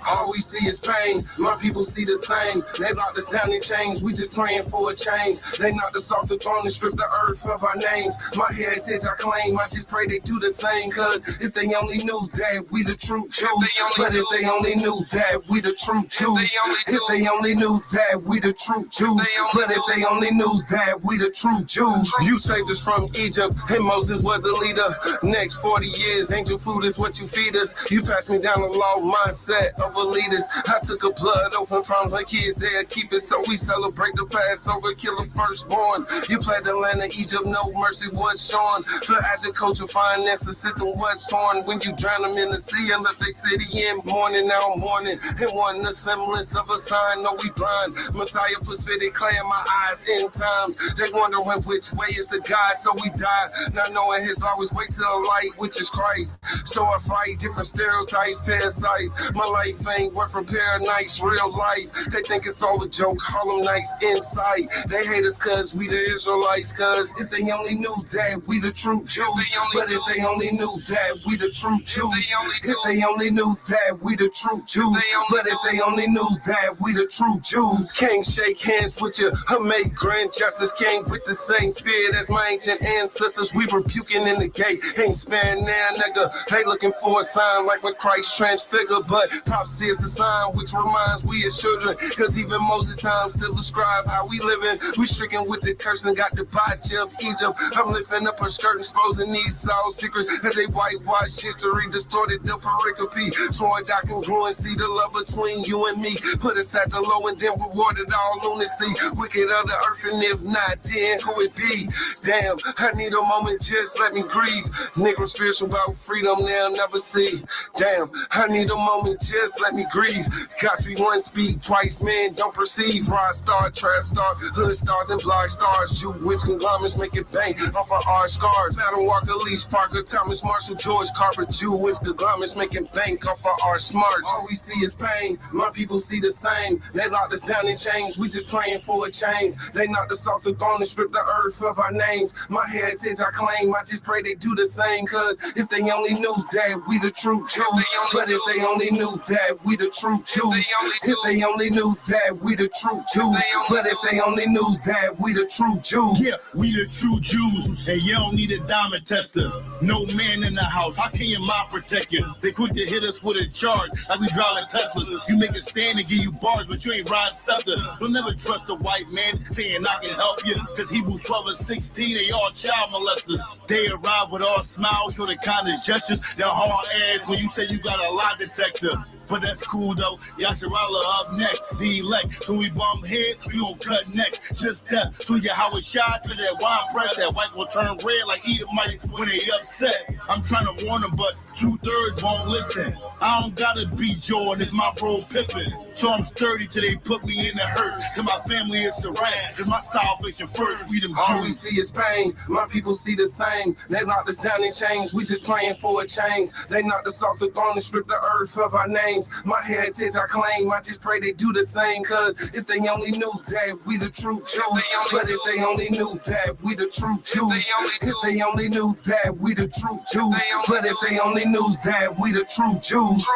All we see is pain. My people see the same. They locked us down in chains. We just praying for a change. They knocked us off the throne and stripped the earth of our names. My heritage I claim. I just pray they do the same. Cause if they only knew that we the true Jews. But if they only knew that we the true Jews. If they only knew that we the true Jews. But if they only knew that we the true Jews. You saved us from Egypt and Moses was a leader. Next 40 years, angel food is what you feed us. You passed me down the law mindset of leaders. I took a blood oath and promised my kids they'll keep it. So we celebrate the Passover, kill the firstborn. You played the land of Egypt, no mercy was shown. For agriculture, finance, the system was torn. When you drown them in the sea and left their city in mourning, now mourning. And one the semblance of a sign, no we blind. Messiah put spitted clay in my eyes in times. They wondering which way is the God, so we die. Not knowing his always way to the light, which is Christ. So I fight different stereotypes, parasites. My life ain't worth from paradise, real life. They think it's all a joke, Harlem Nights inside. They hate us cause we the Israelites, cause if they only knew that we the true Jews. But if they only knew that we the true Jews. If they only knew that we the true Jews. But if they only knew that we the true Jews. Can't shake hands with you, I make grand justice. Came with the same spirit as my ancient ancestors. We rebuking in the gate, ain't sparing now, nigga. They looking for a sign like when Christ transfigured, but prophecy is a sign which reminds we as children. Cause even Moses' time still describe how we living. We stricken with the curse and got the BAJA of Egypt. I'm lifting up her skirt, exposing these soul secrets. As they whitewash history, distorted the pericope. Freud I congruency, the love between you and me. Put us at the low and then rewarded all lunacy. Wicked of the earth, and if not, then who it be? Damn, I need a moment, just let me breathe. Negro spiritual about freedom, they'll never see. Damn, I need a moment, just let me grieve. Cause we once speak, twice men don't perceive. Rod star, trap star, hood stars and block stars. Jewish conglomerates make it bang off of our scars. Adam Walker, Leach Parker, Thomas Marshall, George Carver. Jewish conglomerates making bank off of our smarts. All we see is pain, my people see the same. They locked us down in chains, we just praying for a change. They knocked us off the throne and stripped the earth of our names. My heritage I claim, I just pray they do the same. Cause if they only knew that we the true Jews. But if they only knew that we the true Jews. If they only knew that we the true Jews. But if they only knew that we the true Jews. Yeah, we the true Jews. And you don't need a diamond tester. No man in the house, how can your mom protect you? They quick to hit us with a charge like we driving Teslas. You make a stand and give you bars, but you ain't riding scepter. Don't never trust a white man saying I can help you. Cause Hebrews 12 and 16, they all child molesters. They arrive with all smiles, show the kindest gestures. They're hard ass when you say you got a lie detector. But that's cool though, Yasharala up next, the elect. So we bump heads, we gon' cut necks. Just death to your Howard shot to that wine breath. That white will turn red like Edomites when they upset. I'm trying to warn them, but 2/3 won't listen. I don't gotta be Jordan, it's my bro Pippin. So I'm sturdy till they put me in the hurt. Cause my family is the rat, cause my salvation first, we them Jews. All we see is pain, my people see the same. They locked us down in chains, we just praying for a change. They knocked us off the throne and stripped the earth of our names. My heritage I claim, I just pray they do the same. Cause if they only knew that we the true Jews. But if they only knew that we the true Jews. If they only knew that we the true Jews. But if they only knew that we the true Jews.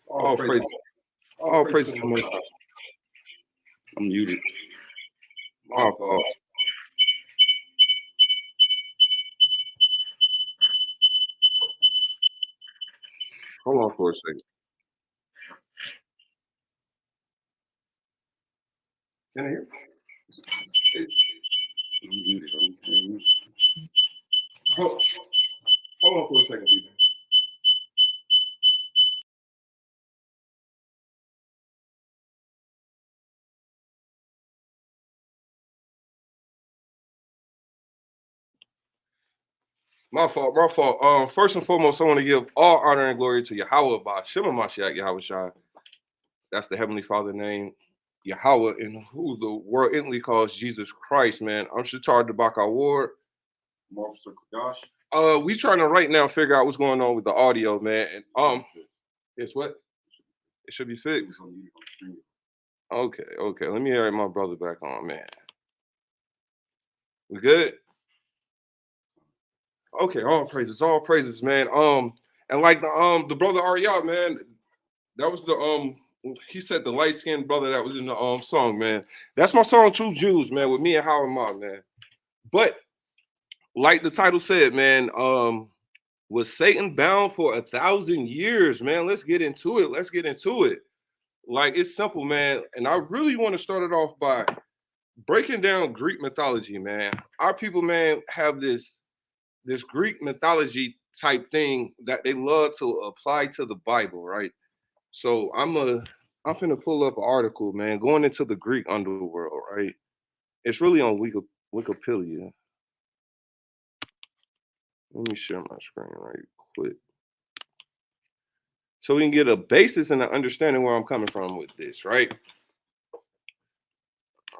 All praise to the Most High. I'm muted. My fault. Hold on for a second. Can I hear? I'm muted. Hold on for a second, people. My fault. First and foremost, I want to give all honor and glory to Yahweh by Shema Mashiach Yahweh Shai. That's the Heavenly Father name, Yahweh, and who the world instantly calls Jesus Christ, man. I'm Shatar Debaka Ward, Officer Gosh. We trying to right now figure out what's going on with the audio, man. And it's what? It should be fixed. Okay. Let me hear my brother back on, man. We good? Okay, all praises, man. And like the brother Ariel, man, that was the he said the light-skinned brother that was in the song, man. That's my song, True Jews, man, with me and Howard Ma, man. But like the title said, man, was Satan bound for 1,000 years, man? Let's get into it. Like, it's simple, man. And I really want to start it off by breaking down Greek mythology, man. Our people, man, have this Greek mythology type thing that they love to apply to the Bible, right? So I'm finna pull up an article, man, going into the Greek underworld, right? It's really on Wikipedia. Let me share my screen right quick, so we can get a basis and an understanding where I'm coming from with this, right?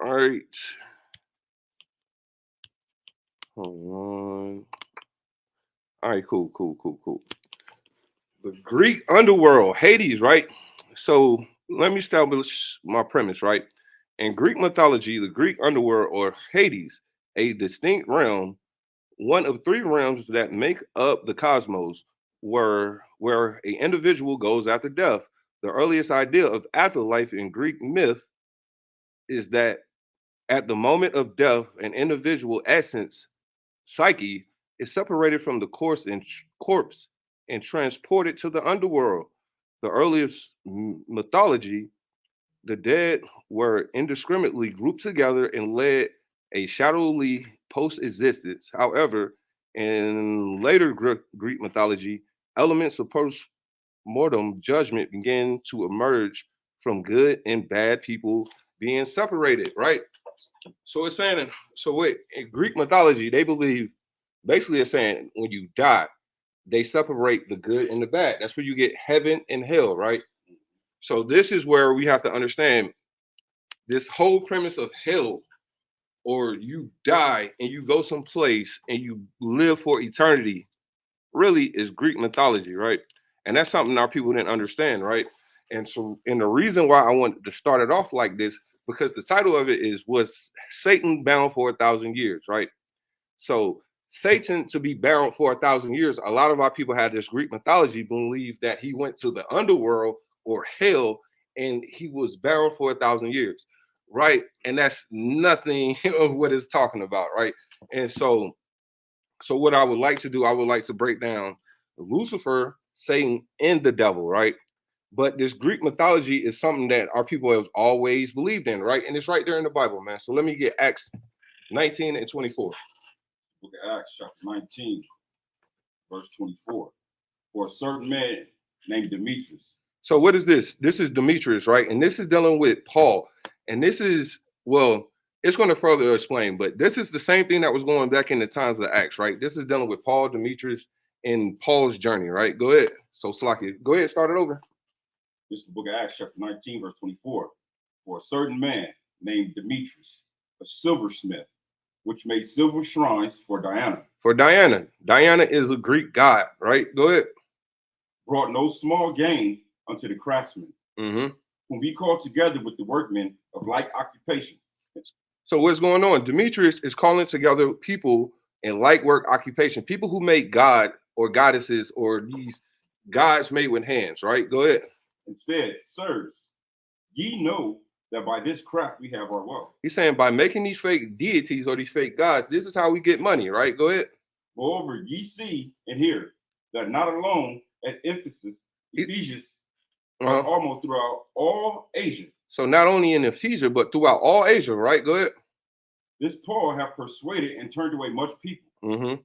All right. Hold on. All right, cool. The Greek underworld, Hades, right? So let me establish my premise, right? In Greek mythology, the Greek underworld, or Hades, a distinct realm, one of three realms that make up the cosmos, where an individual goes after death. The earliest idea of afterlife in Greek myth is that at the moment of death, an individual essence, psyche, is separated from the corpse and transported to the underworld. The earliest mythology, the dead were indiscriminately grouped together and led a shadowy post-existence. However, in later Greek mythology, elements of post-mortem judgment began to emerge from good and bad people being separated, right? So it's saying, in Greek mythology, they believe, basically it's saying when you die, they separate the good and the bad. That's where you get heaven and hell, right? So this is where we have to understand this whole premise of hell, or you die and you go someplace and you live for eternity, really is Greek mythology, right? And that's something our people didn't understand, right? And the reason why I wanted to start it off like this, because the title of it was Satan bound for 1,000 years, right? So Satan to be bound for 1,000 years, a lot of our people had this Greek mythology believe that he went to the underworld or hell and he was bound for 1,000 years, right? And that's nothing of what it's talking about, right? And so what I would like to do, I would like to break down Lucifer, Satan, and the devil, right? But this Greek mythology is something that our people have always believed in, right? And it's right there in the Bible, man. So let me get Acts 19 and 24. Book of Acts, chapter 19, verse 24. For a certain man named Demetrius. So what is this? This is Demetrius, right? And this is dealing with Paul. And this is, well, it's going to further explain, but this is the same thing that was going back in the times of Acts, right? This is dealing with Paul, Demetrius, and Paul's journey, right? Go ahead. So Slaki, go ahead, start it over. This is the book of Acts, chapter 19, verse 24. For a certain man named Demetrius, a silversmith, which made silver shrines for Diana. For Diana. Diana is a Greek god, right? Go ahead. Brought no small gain unto the craftsmen, whom he called together with the workmen of like occupation. So what's going on? Demetrius is calling together people in like work occupation, people who make god or goddesses or these gods made with hands, right? Go ahead. And said, sirs, ye know that by this craft we have our wealth. He's saying by making these fake deities or these fake gods, this is how we get money, right? Go ahead. Moreover, ye see and hear that not alone at Ephesus, but almost throughout all Asia. So not only in Ephesus, but throughout all Asia, right? Go ahead. This Paul have persuaded and turned away much people,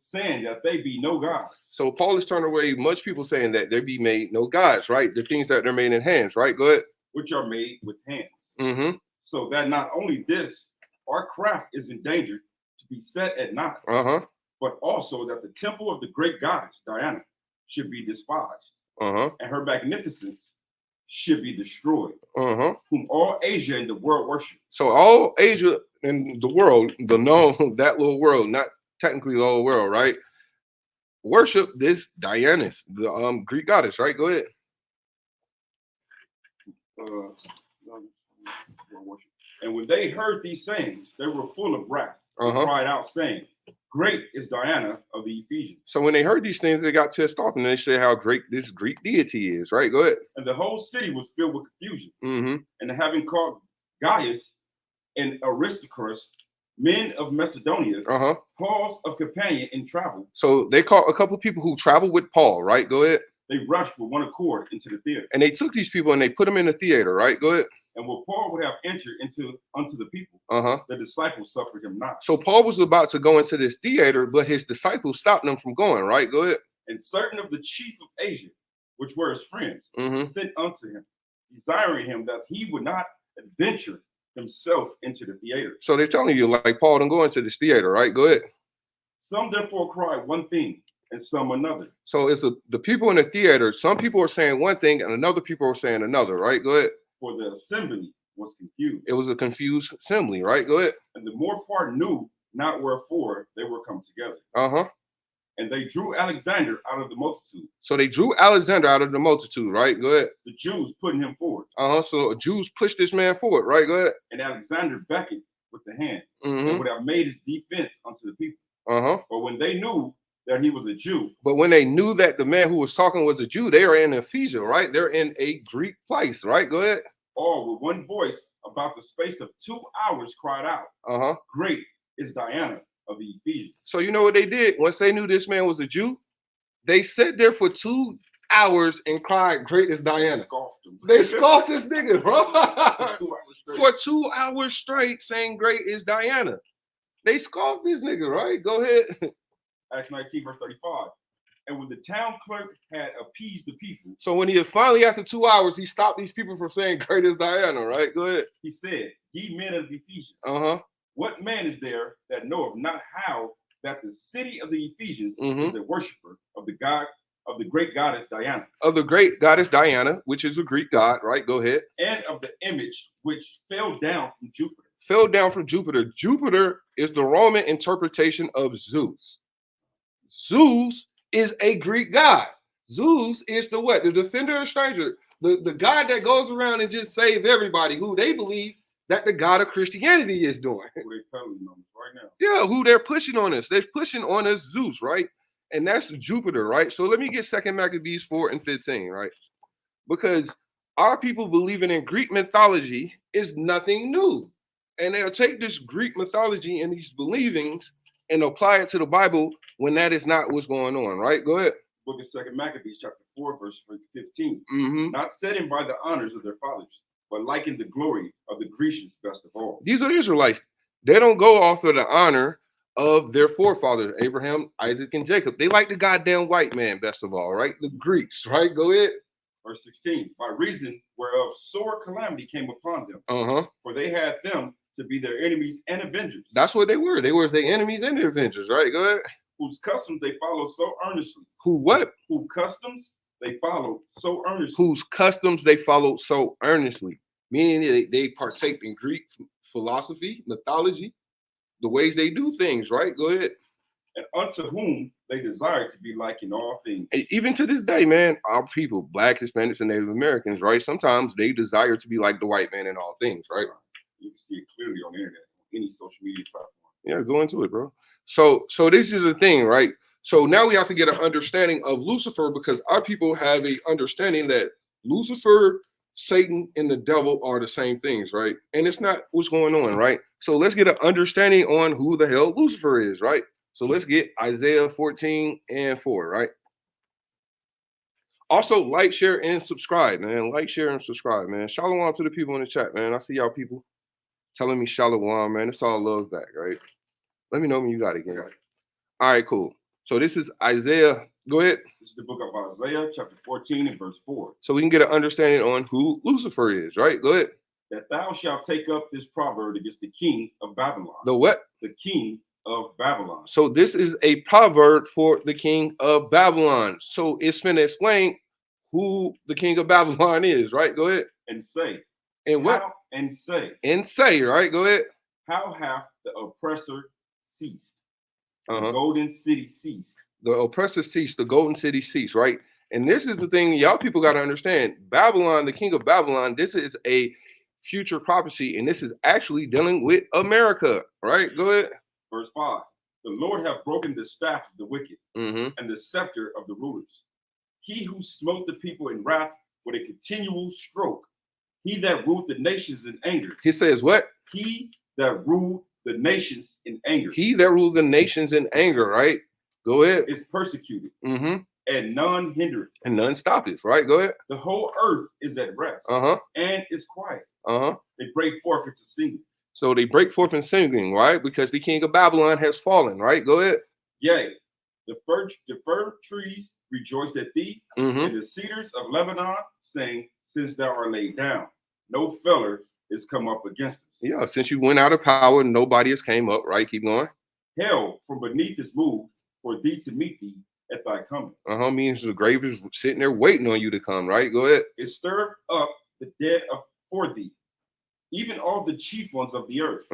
saying that they be no gods. So Paul is turning away much people saying that they be made no gods, right? The things that they're made in hands, right? Go ahead. Which are made with hands. So that not only this, our craft is endangered to be set at naught, but also that the temple of the great goddess Diana should be despised, and her magnificence should be destroyed, whom all Asia and the world worship. So all Asia and the world, that little world, not technically the whole world, right, worship this Dianis, the Greek goddess, right? Go ahead. And when they heard these sayings, they were full of wrath. They cried out, saying, "Great is Diana of the Ephesians." So when they heard these things, they got pissed off, and they said how great this Greek deity is, right? Go ahead. And the whole city was filled with confusion. And having called Gaius and Aristarchus, men of Macedonia, Paul's of companion in travel. So they caught a couple of people who traveled with Paul, right? Go ahead. They rushed with one accord into the theater. And they took these people and they put them in the theater, right? Go ahead. And when Paul would have entered unto the people, the disciples suffered him not. So Paul was about to go into this theater, but his disciples stopped them from going, right? Go ahead. And certain of the chief of Asia, which were his friends, sent unto him, desiring him that he would not adventure himself into the theater. So they're telling you, like, Paul, don't go into this theater, right? Go ahead. Some therefore cried one thing, and some another. So it's the people in the theater. Some people are saying one thing, and another people are saying another, right? Go ahead. For the assembly was confused. It was a confused assembly, right? Go ahead. And the more part knew not wherefore they were come together. And they drew Alexander out of the multitude. So they drew Alexander out of the multitude, right? Go ahead. The Jews putting him forward. So Jews pushed this man forward, right? Go ahead. And Alexander beckoned with the hand and would have made his defense unto the people. But when they knew that he was a Jew. But when they knew that the man who was talking was a Jew, they are in Ephesia, right? They're in a Greek place, right? Go ahead. All with one voice about the space of 2 hours cried out, "Great is Diana of the Ephesians." So you know what they did? Once they knew this man was a Jew, they sat there for 2 hours and cried, "Great is Diana." They scoffed this nigga, bro. For 2 hours straight saying, "Great is Diana." They scoffed this nigga, right? Go ahead. Acts 19, verse 35. And when the town clerk had appeased the people. So when he finally, after 2 hours, he stopped these people from saying, "Great is Diana," right? Go ahead. He said, "Ye men of the Ephesians, what man is there that knoweth not how that the city of the Ephesians is a worshiper of the God, of the great goddess Diana?" Of the great goddess Diana, which is a Greek god, right? Go ahead. "And of the image which fell down from Jupiter." Fell down from Jupiter. Jupiter is the Roman interpretation of Zeus. Zeus is a Greek god. Zeus is the what? The defender of strangers. The God that goes around and just save everybody, who they believe that the God of Christianity is doing. Who they telling them right now. Yeah, who they're pushing on us. They're pushing on us Zeus, right? And that's Jupiter, right? So let me get 2 Maccabees 4:15, right? Because our people believing in Greek mythology is nothing new. And they'll take this Greek mythology and these believings and apply it to the Bible when that is not what's going on, right? Go ahead. Book of 2 Maccabees, chapter 4, verse 15. Not setting by the honors of their fathers, but liking the glory of the Grecians best of all. These are Israelites. They don't go off of the honor of their forefathers, Abraham, Isaac, and Jacob. They like the goddamn white man best of all, right? The Greeks, right? Go ahead. Verse 16. By reason whereof sore calamity came upon them. For they had them to be their enemies and avengers. That's what they were. They were their enemies and their avengers, right? Go ahead. Whose customs they follow so earnestly. Who what? Whose customs they follow so earnestly. Whose customs they follow so earnestly. Meaning they partake in Greek philosophy, mythology, the ways they do things, right? Go ahead. And unto whom they desire to be like in all things. Even to this day, man, our people, Black, Hispanics, and Native Americans, right? Sometimes they desire to be like the white man in all things, right? You can see it clearly on the internet, on any social media platform. Yeah, go into it, bro. So this is the thing, right? So now we have to get an understanding of Lucifer, because our people have a understanding that Lucifer, Satan, and the devil are the same things, right? And it's not what's going on, right? So let's get an understanding on who the hell Lucifer is, right? So let's get Isaiah 14:4, right? Also, like, share, and subscribe, man. Like, share, and subscribe, man. Shalom to the people in the chat, man. I see y'all people telling me shalom, man. It's all love back, right? Let me know when you got it again. All right, cool. So this is Isaiah. Go ahead. This is the book of Isaiah, chapter 14 and verse 4. So we can get an understanding on who Lucifer is, right? Go ahead. That thou shalt take up this proverb against the king of Babylon. The what? The king of Babylon. So this is a proverb for the king of Babylon. So it's finna explain who the king of Babylon is, right? Go ahead. And say. And what? How, and say. And say, right? Go ahead. How hath the oppressor ceased? The golden city ceased. The oppressor ceased. The golden city ceased, right? And this is the thing y'all people got to understand. Babylon, the king of Babylon, this is a future prophecy, and this is actually dealing with America, right? Go ahead. Verse 5. The Lord hath broken the staff of the wicked and the scepter of the rulers. He who smote the people in wrath with a continual stroke. He that ruled the nations in anger. He says what? He that ruled the nations in anger. He that ruled the nations in anger, right? Go ahead. Is persecuted. And none hindereth. And none stoppeth, right? Go ahead. The whole earth is at rest. And is quiet. They break forth into singing. So they break forth in singing, right? Because the king of Babylon has fallen, right? Go ahead. Yea, the fir trees rejoice at thee, and the cedars of Lebanon saying, since thou art laid down, no feller is come up against us. Yeah, since you went out of power, nobody has came up, right? Keep going. Hell from beneath is moved for thee to meet thee at thy coming. Means the grave is sitting there waiting on you to come, right? Go ahead. It stirred up the dead for thee, even all the chief ones of the earth.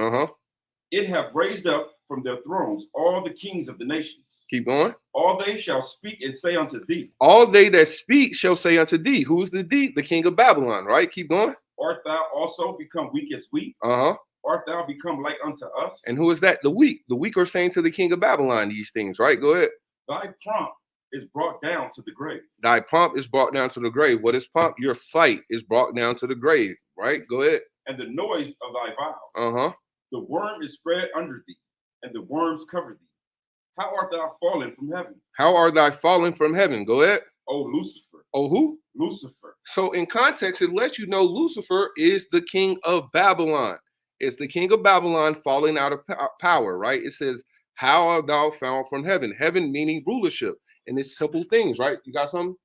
It have raised up from their thrones all the kings of the nations. Keep going. All they shall speak and say unto thee. All they that speak shall say unto thee. Who is the thee? The king of Babylon, right? Keep going. Art thou also become weak as we? Art thou become like unto us? And who is that? The weak. The weak are saying to the king of Babylon these things, right? Go ahead. Thy pomp is brought down to the grave. Thy pomp is brought down to the grave. What is pomp? Your fight is brought down to the grave, right? Go ahead. And the noise of thy vow. The worm is spread under thee, and the worms cover thee. How art thou fallen from heaven? How art thou fallen from heaven? Go ahead. Oh, Lucifer. Oh, who? Lucifer. So in context, it lets you know Lucifer is the king of Babylon. It's the king of Babylon falling out of power, right? It says, how art thou fallen from heaven? Heaven meaning rulership. And it's simple things, right? You got something?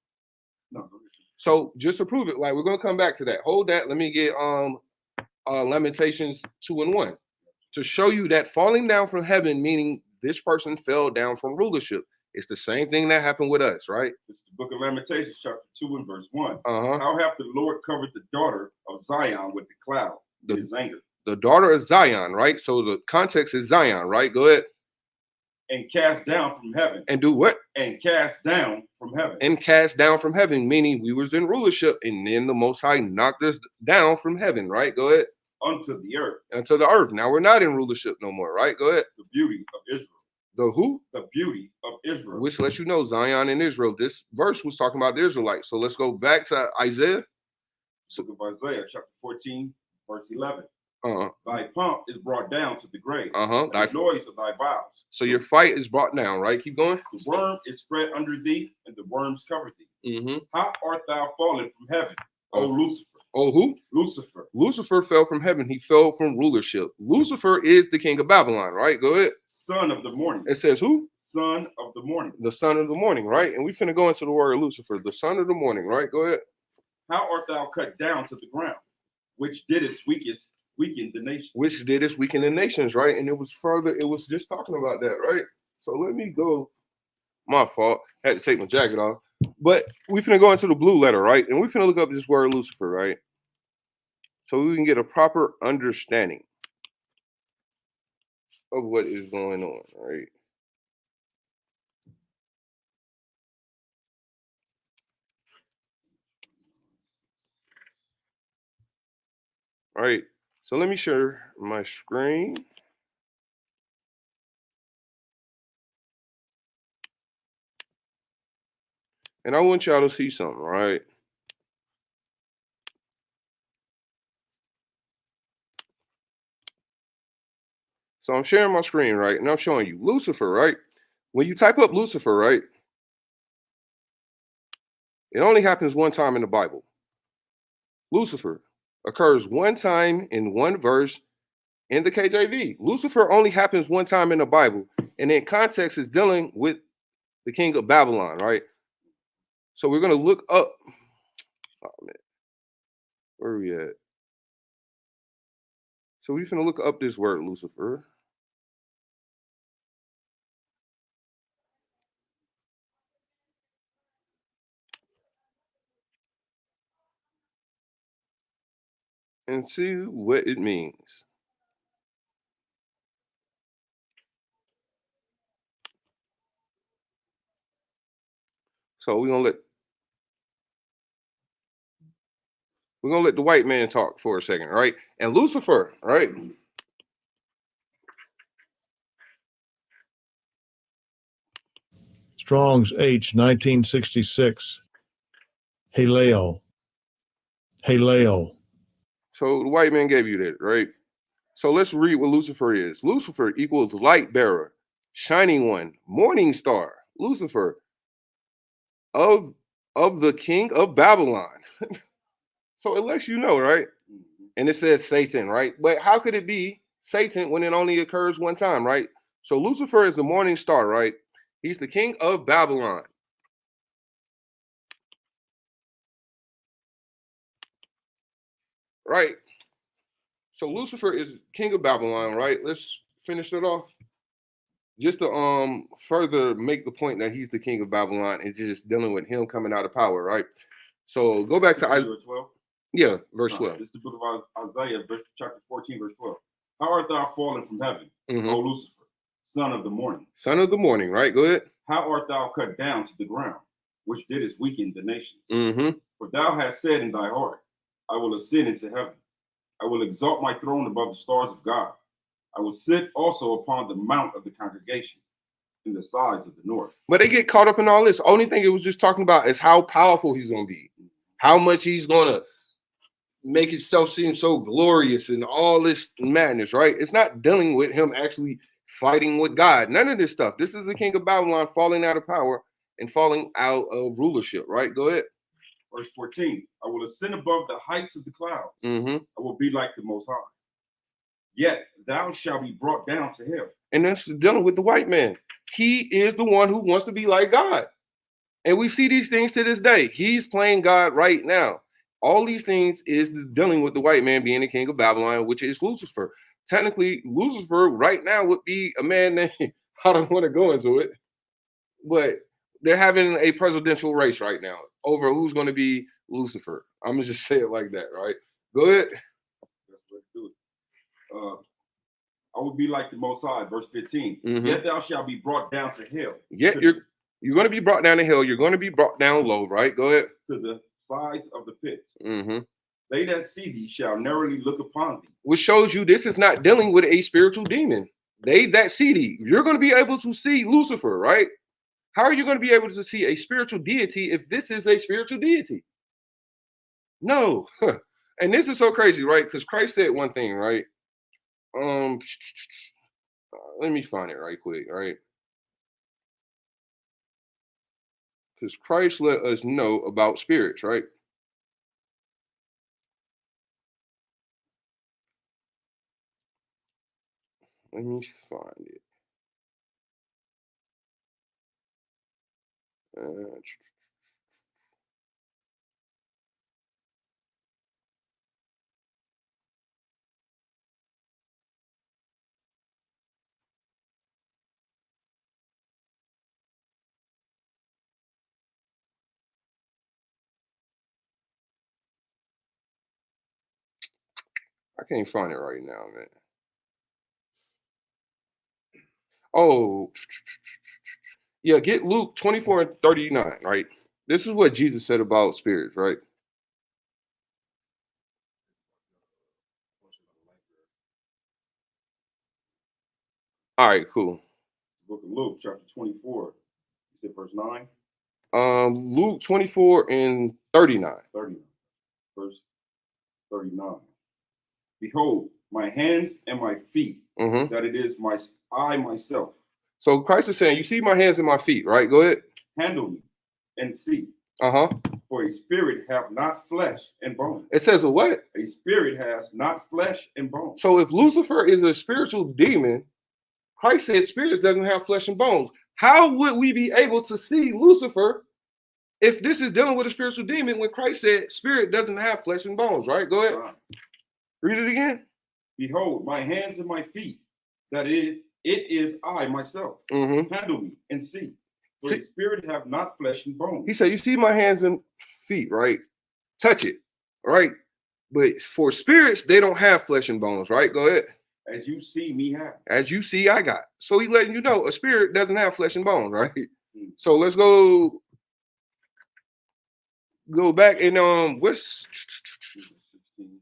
No. So just to prove it, like we're gonna come back to that. Hold that. Let me get Lamentations 2:1 to show you that falling down from heaven, meaning this person fell down from rulership. It's the same thing that happened with us, right? It's the book of Lamentations, chapter 2 and verse 1. How hath the Lord covered the daughter of Zion with the cloud, his anger? The daughter of Zion, right? So the context is Zion, right? Go ahead. And cast down from heaven. And do what? And cast down from heaven. And cast down from heaven, meaning we was in rulership, and then the Most High knocked us down from heaven, right? Go ahead. Unto the earth. Unto the earth. Now we're not in rulership no more, right? Go ahead. The beauty of Israel. The who? The beauty of Israel. Which lets you know Zion and Israel. This verse was talking about the Israelites. So let's go back to Isaiah. Book of Isaiah, chapter 14, verse 11. Thy pomp is brought down to the grave. The noise of thy vows. So your fight is brought down, right? Keep going. The worm is spread under thee, and the worms cover thee. How art thou fallen from heaven, O Lucifer? Oh, who? Lucifer. Lucifer fell from heaven. He fell from rulership. Lucifer is the king of Babylon, right? Go ahead. Son of the morning. It says who? Son of the morning. The son of the morning, right? And we finna go into the word of Lucifer, the son of the morning, right? Go ahead. How art thou cut down to the ground, which didst weaken the nations? Which didst weaken the nations, right? And it was just talking about that, right? So let me go. My fault. Had to take my jacket off. But we finna go into the blue letter, right? And we finna look up this word Lucifer, right? So we can get a proper understanding of what is going on, right? All right. So let me share my screen. And I want y'all to see something, right? So I'm sharing my screen, right? And I'm showing you Lucifer, right? When you type up Lucifer, right? It only happens one time in the Bible. Lucifer occurs one time in one verse in the KJV. Lucifer only happens one time in the Bible. And in context is dealing with the king of Babylon, right? So we're going to look up. Oh, man. Where are we at? So we're going to look up this word, Lucifer. And see what it means. So we're gonna let the white man talk for a second, right? And Lucifer, right? Strong's H 1966. Haleo. Haleo. So the white man gave you that, right? So let's read what Lucifer is. Lucifer equals light bearer, shining one, morning star. Lucifer of the king of Babylon. So it lets you know, right? And it says Satan, right? But how could it be Satan when it only occurs one time, right? So Lucifer is the morning star, right? He's the king of Babylon. Right? So Lucifer is king of Babylon, right? Let's finish it off. Just to further make the point that he's the king of Babylon and just dealing with him coming out of power, right? So go back to Isaiah 12. Yeah, verse 12. This is the book of Isaiah, chapter 14, verse 12. How art thou fallen from heaven, O Lucifer, son of the morning? Son of the morning, right? Go ahead. How art thou cut down to the ground, which didst weaken the nations? For thou hast said in thy heart, I will ascend into heaven. I will exalt my throne above the stars of God. I will sit also upon the mount of the congregation in the sides of the north. But they get caught up in all this. Only thing it was just talking about is how powerful he's going to be, how much he's going to make himself seem so glorious and all this madness, right? It's not dealing with him actually fighting with God. None of this stuff. This is the king of Babylon falling out of power and falling out of rulership, right? Go ahead. Verse 14, I will ascend above the heights of the clouds. I will be like the Most High. Yet thou shalt be brought down to hell. And that's dealing with the white man. He is the one who wants to be like God. And we see these things to this day. He's playing God right now. All these things is dealing with the white man being the king of Babylon, which is Lucifer. Technically, Lucifer right now would be a man named, I don't want to go into it, but they're having a presidential race right now over who's going to be Lucifer. I'm going to just say it like that, right? Go ahead. Let's do it. I will be like the Most High, verse 15. Yet thou shalt be brought down to hell. Yet you're going to be brought down to hell. You're going to be brought down low, right? Go ahead. To the sides of the pit. They that see thee shall narrowly look upon thee. Which shows you this is not dealing with a spiritual demon. They that see thee. You're going to be able to see Lucifer, right? How are you going to be able to see a spiritual deity if this is a spiritual deity? No. And this is so crazy, right? Because Christ said one thing, right? Let me find it right quick, right? Because Christ let us know about spirits, right? Let me find it. I can't find it right now, man. Oh, yeah, get Luke 24 and 39, right? This is what Jesus said about spirits, right? All right, cool. Book of Luke, chapter 24. You said verse 9? Luke 24 and 39. 39. Verse 39. Behold, my hands and my feet, that it is I myself. So Christ is saying, you see my hands and my feet, right? Go ahead. Handle me and see. For a spirit have not flesh and bone. It says a what? A spirit has not flesh and bone. So if Lucifer is a spiritual demon, Christ said spirits doesn't have flesh and bones. How would we be able to see Lucifer if this is dealing with a spiritual demon when Christ said spirit doesn't have flesh and bones, right? Go ahead. Read it again. Behold, my hands and my feet, that it is I myself. Handle me and see. For the spirit have not flesh and bones. He said, you see my hands and feet, right? Touch it, right? But for spirits, they don't have flesh and bones, right? Go ahead. As you see me have. As you see, I got. So he's letting you know a spirit doesn't have flesh and bones, right? So let's go go back and what's 16.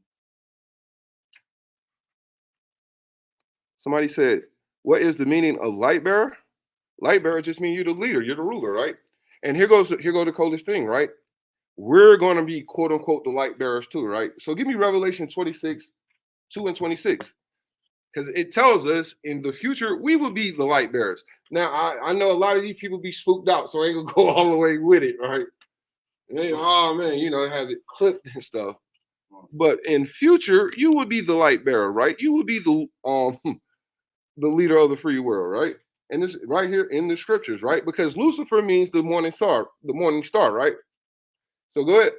somebody said, what is the meaning of light bearer? Light bearer just means you're the leader, you're the ruler, right? And here goes the coldest thing, right? We're going to be quote unquote the light bearers too, right? So give me Revelation 26, 2 and 26. Because it tells us in the future we will be the light bearers. Now I know a lot of these people be spooked out, so I ain't gonna go all the way with it, right? And they, oh man, you know, have it clipped and stuff. But in future, you will be the light bearer, right? You will be the the leader of the free world, right? And this right here in the scriptures, right? Because Lucifer means the morning star, right? So go ahead.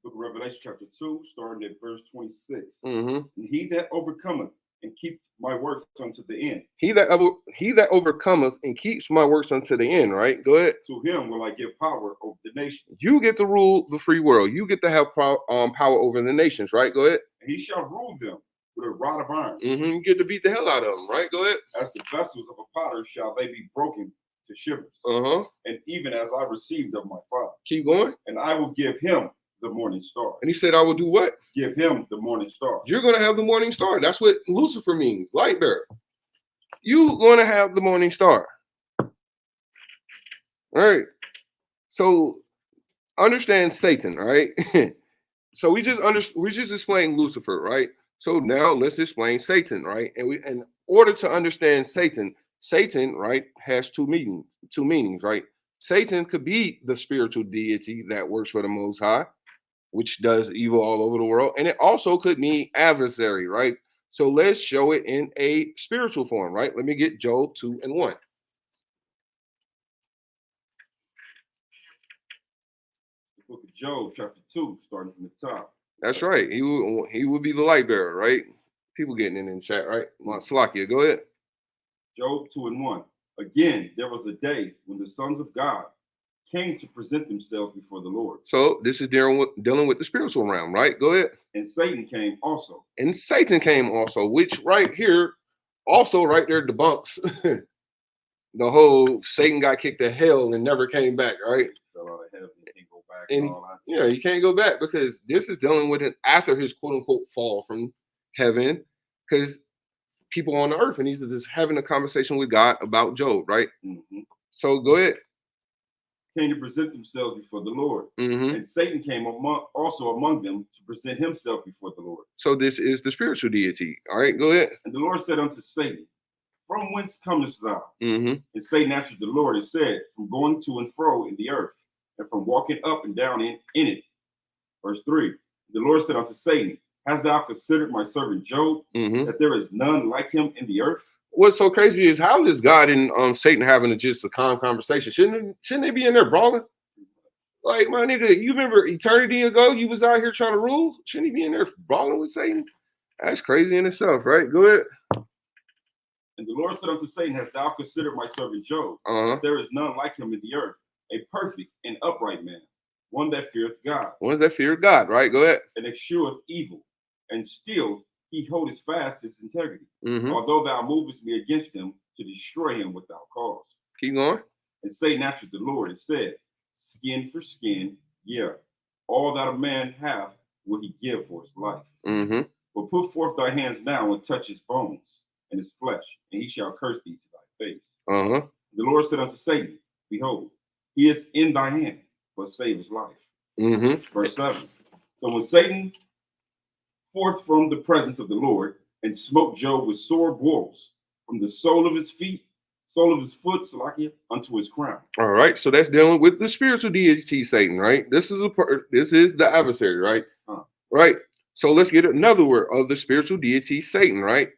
Book of Revelation chapter 2, starting at verse 26. Mm-hmm. And he that overcometh and keep my works unto the end. He that overcometh and keeps my works unto the end, right? Go ahead. To him will I give power over the nations. You get to rule the free world. You get to have power over the nations, right? Go ahead. And he shall rule them with a rod of iron. Mm-hmm. You get to beat the hell out of them, right? Go ahead. As the vessels of a potter shall they be broken to shivers. Uh-huh. And even as I received of my Father. Keep going. And I will give him the morning star. And he said, I will do what? Give him the morning star. You're going to have the morning star. That's what Lucifer means, light bearer. You're going to have the morning star. All right. So understand Satan, right? So we just explained Lucifer, right? So now let's explain Satan, right? And in order to understand Satan, right, has two meanings, right? Satan could be the spiritual deity that works for the Most High, which does evil all over the world. And it also could mean adversary, right? So let's show it in a spiritual form, right? Let me get Job 2 and 1. The book of Job, chapter 2, starting from the top. That's right. He will be the light bearer, right? People getting in the chat, right? Slakia, go ahead. Job 2 and 1. Again, there was a day when the sons of God came to present themselves before the Lord. So this is dealing with the spiritual realm, right? Go ahead. And Satan came also. Which right here, also right there debunks the whole Satan got kicked to hell and never came back, right? Fell out of heaven, he can't go back and all that. Yeah, you can't go back because this is dealing with it after his quote unquote fall from heaven, because people on the earth and he's just having a conversation with God about Job, right? Mm-hmm. So go ahead. Came to present themselves before the Lord. Mm-hmm. And Satan came also among them to present himself before the Lord. So this is the spiritual deity. All right, go ahead. And the Lord said unto Satan, from whence comest thou? Mm-hmm. And Satan answered the Lord and said, from going to and fro in the earth, and from walking up and down in it. Verse 3. The Lord said unto Satan, hast thou considered my servant Job, mm-hmm. that there is none like him in the earth? What's so crazy is how is God and Satan having just a calm conversation? Shouldn't they be in there brawling? Like, my nigga, you remember eternity ago, you was out here trying to rule? Shouldn't he be in there brawling with Satan? That's crazy in itself, right? Go ahead. And the Lord said unto Satan, hast thou considered my servant Job? Uh-huh. That there is none like him in the earth, a perfect and upright man, one that feareth God. One that feareth God, right? Go ahead. And escheweth evil, and still he holdeth fast his integrity. Mm-hmm. Although thou movest me against him to destroy him without cause. Keep going. And Satan answered the Lord and said, skin for skin, yeah, all that a man hath will he give for his life. Mm-hmm. But put forth thy hands now and touch his bones and his flesh, and he shall curse thee to thy face. Uh-huh. The Lord said unto Satan, behold, he is in thy hand, but save his life. Mm-hmm. Verse 7. So when Satan forth from the presence of the Lord and smote Job with sore boils from the sole of his foot, unto his crown. All right, so that's dealing with the spiritual deity Satan, right? This is the adversary, right? Right. So let's get another word of the spiritual deity Satan, right?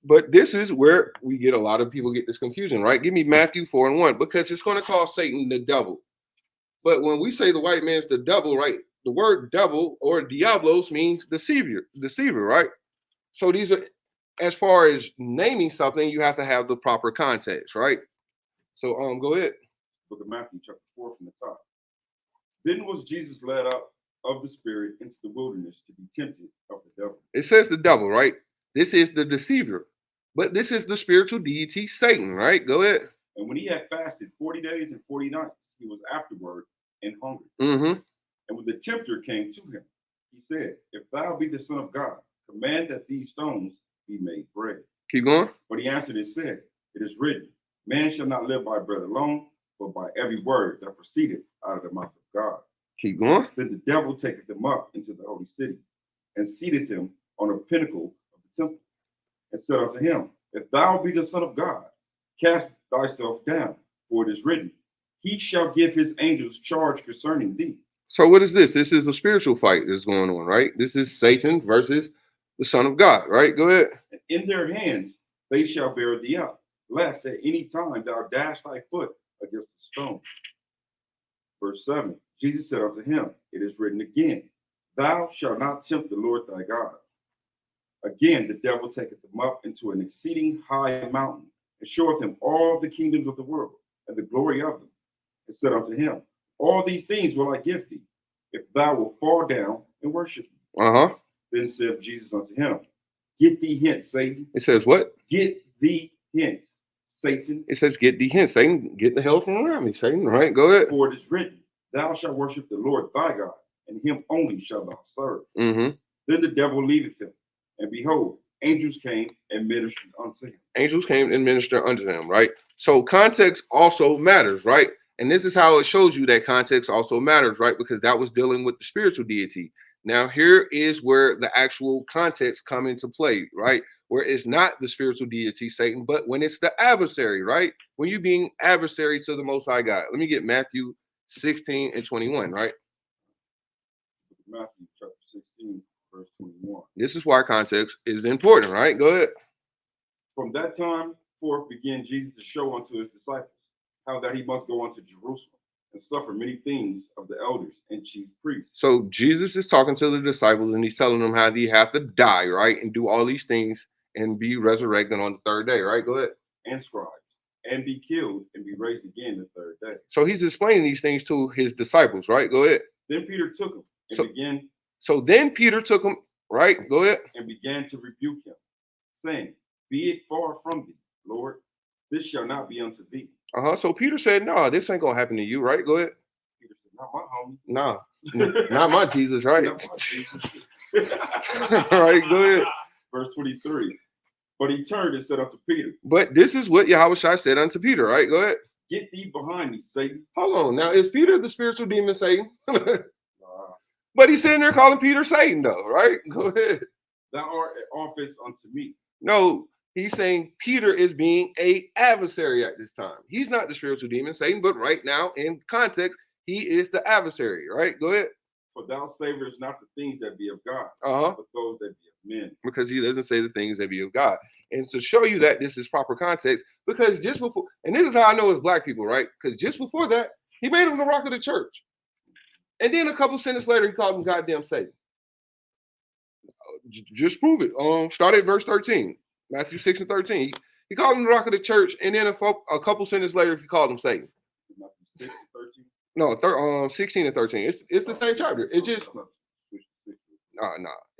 But this is where we get a lot of people get this confusion, right? Give me Matthew 4 and 1, because it's going to call Satan the devil. But when we say the white man's the devil, right? The word devil or diablos means deceiver, right? So these are, as far as naming something, you have to have the proper context, right? So go ahead. Book of Matthew, chapter 4 from the top. Then was Jesus led up of the Spirit into the wilderness to be tempted of the devil. It says the devil, right? This is the deceiver. But this is the spiritual deity Satan, right? Go ahead. And when he had fasted 40 days and 40 nights, he was afterward and hungry. Mm-hmm. And when the tempter came to him, he said, if thou be the Son of God, command that these stones be made bread. Keep going. But he answered and said, it is written, man shall not live by bread alone, but by every word that proceedeth out of the mouth of God. Keep going. Then the devil taketh them up into the holy city, and seated him on a pinnacle of the temple, and said unto him, if thou be the Son of God, cast thyself down, for it is written, he shall give his angels charge concerning thee. So what is this? This is a spiritual fight that's going on, right? This is Satan versus the Son of God, right? Go ahead. And in their hands they shall bear thee up, lest at any time thou dash thy foot against the stone. Verse 7, Jesus said unto him, it is written again, thou shalt not tempt the Lord thy God. Again, the devil taketh them up into an exceeding high mountain, and showeth him all the kingdoms of the world, and the glory of them, and said unto him, all these things will I give thee, if thou wilt fall down and worship me. Then said Jesus unto him, get thee hence, Satan. It says what? Get thee hence, Satan. It says get thee hence, Satan. Get the hell from around me, Satan. Right? Go ahead. For it is written, thou shalt worship the Lord thy God, and him only shalt thou serve. Mm-hmm. Then the devil leaveth him, and behold, angels came and ministered unto him. Angels came and ministered unto him, right? So context also matters, right? And this is how it shows you that context also matters, right? Because that was dealing with the spiritual deity. Now, here is where the actual context come into play, right? Where it's not the spiritual deity, Satan, but when it's the adversary, right? When you're being adversary to the Most High God. Let me get Matthew 16 and 21, right? Matthew chapter 16, verse 21. This is why context is important, right? Go ahead. From that time forth began Jesus to show unto his disciples how that he must go unto Jerusalem and suffer many things of the elders and chief priests. So Jesus is talking to the disciples and he's telling them how they have to die, right? And do all these things and be resurrected on the third day, right? Go ahead. And scribes, and be killed and be raised again the third day. So he's explaining these things to his disciples, right? Go ahead. Then Peter took him and then Peter took him, right? Go ahead. And began to rebuke him, saying, be it far from thee, Lord, this shall not be unto thee. So Peter said, no, this ain't gonna happen to you, right? Go ahead. Peter said, not my homie. Nah, not my Jesus, right? Not my Jesus. All right, go ahead. Verse 23. But he turned and said unto Peter. But this is what Yahushua said unto Peter, right? Go ahead. Get thee behind me, Satan. Hold on. Now, is Peter the spiritual demon Satan? But he's sitting there calling Peter Satan, though, right? Go ahead. Thou art an offense unto me. No, he's saying Peter is being an adversary at this time. He's not the spiritual demon Satan, but right now, in context, he is the adversary, right? Go ahead. For thou savorest not the things that be of God, but those that be of men. Because he doesn't say the things that be of God. And to show you that this is proper context, because just before, and this is how I know it's black people, right? Because just before that, he made him the rock of the church. And then a couple sentences later, he called him goddamn Satan. Just prove it. Start at verse 13. Matthew 6 and 13. He called him the rock of the church, and then a couple sentences later, he called him Satan. Matthew 6 and 13? No, 16 and 13. It's the same chapter. It's just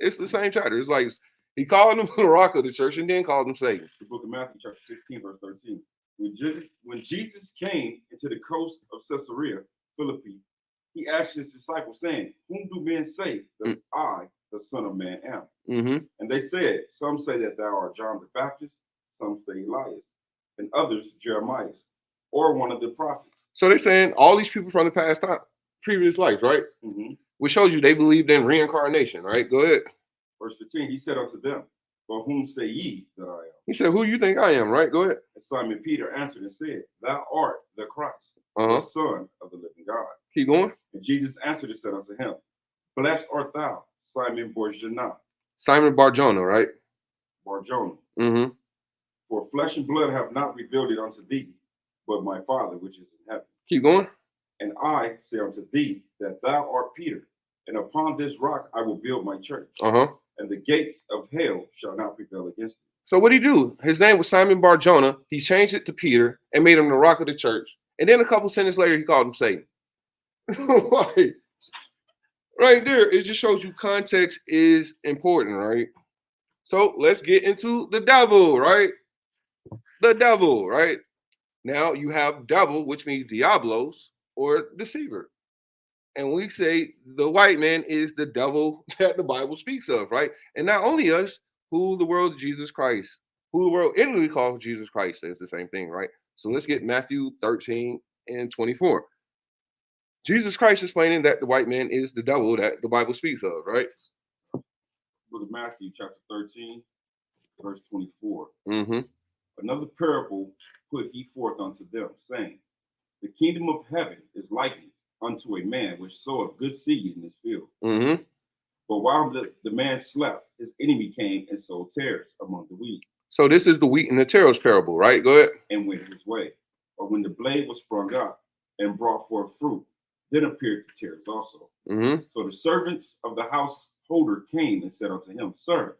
it's the same chapter. It's like he called him the rock of the church and then called him Satan. The book of Matthew, chapter 16, verse 13. When Jesus came into the coast of Caesarea Philippi, he asked his disciples, saying, whom do men say that I, the Son of Man, am? And they said, some say that thou art John the Baptist, some say Elias, and others Jeremiah, or one of the prophets. So they're saying all these people from the past time, previous lives, right? Which shows you they believed in reincarnation, right? Go ahead. Verse 15, he said unto them, but whom say ye that I am? He said, who you think I am, right? Go ahead. And Simon Peter answered and said, thou art the Christ, the Son of the living God. Keep going. And Jesus answered and said unto him, blessed art thou, Simon Bar-Jonah. Simon Bar-Jonah, right? Bar-Jonah. For flesh and blood have not revealed it unto thee, but my Father which is in heaven. Keep going. And I say unto thee that thou art Peter, and upon this rock I will build my church. And the gates of hell shall not prevail against it. So what did he do? His name was Simon Bar-Jonah. He changed it to Peter and made him the rock of the church. And then a couple sentences later, he called him Satan. Right there, it just shows you context is important, right? So let's get into the devil, right? The devil, right? Now you have devil, which means diablos or deceiver. And we say the white man is the devil that the Bible speaks of, right? And not only us, who the world Jesus Christ, who the world Italy calls Jesus Christ, says the same thing, right? So let's get Matthew 13 and 24. Jesus Christ explaining that the white man is the devil that the Bible speaks of, right? Book of Matthew, chapter 13, verse 24. Mm-hmm. Another parable put he forth unto them, saying, the kingdom of heaven is likened unto a man which soweth good seed in his field. Mm-hmm. But while the man slept, his enemy came and sowed tares among the wheat. So this is the wheat and the tares parable, right? Go ahead. And went his way. But when the blade was sprung up and brought forth fruit, then appeared the tares also. Mm-hmm. So the servants of the householder came and said unto him, Sir,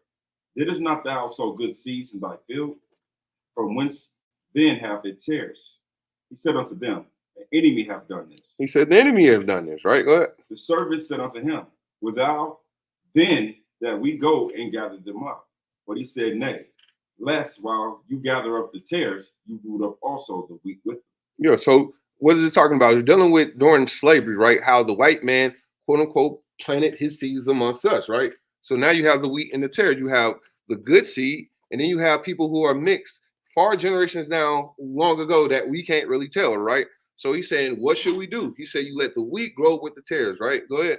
didst not thou sow good seeds in thy field? From whence then have it tares? He said unto them, the enemy hath done this. He said the enemy has done this, right? Go ahead. The servants said unto him, Wilt thou then that we go and gather them up? But he said, Nay, lest while you gather up the tares, you root up also the wheat with them. Yeah, so what is it talking about? You're dealing with during slavery, right? How the white man, quote unquote, planted his seeds amongst us, right? So now you have the wheat and the tares. You have the good seed, and then you have people who are mixed far generations now, long ago, that we can't really tell, right? So he's saying, what should we do? He said, you let the wheat grow with the tares, right? Go ahead.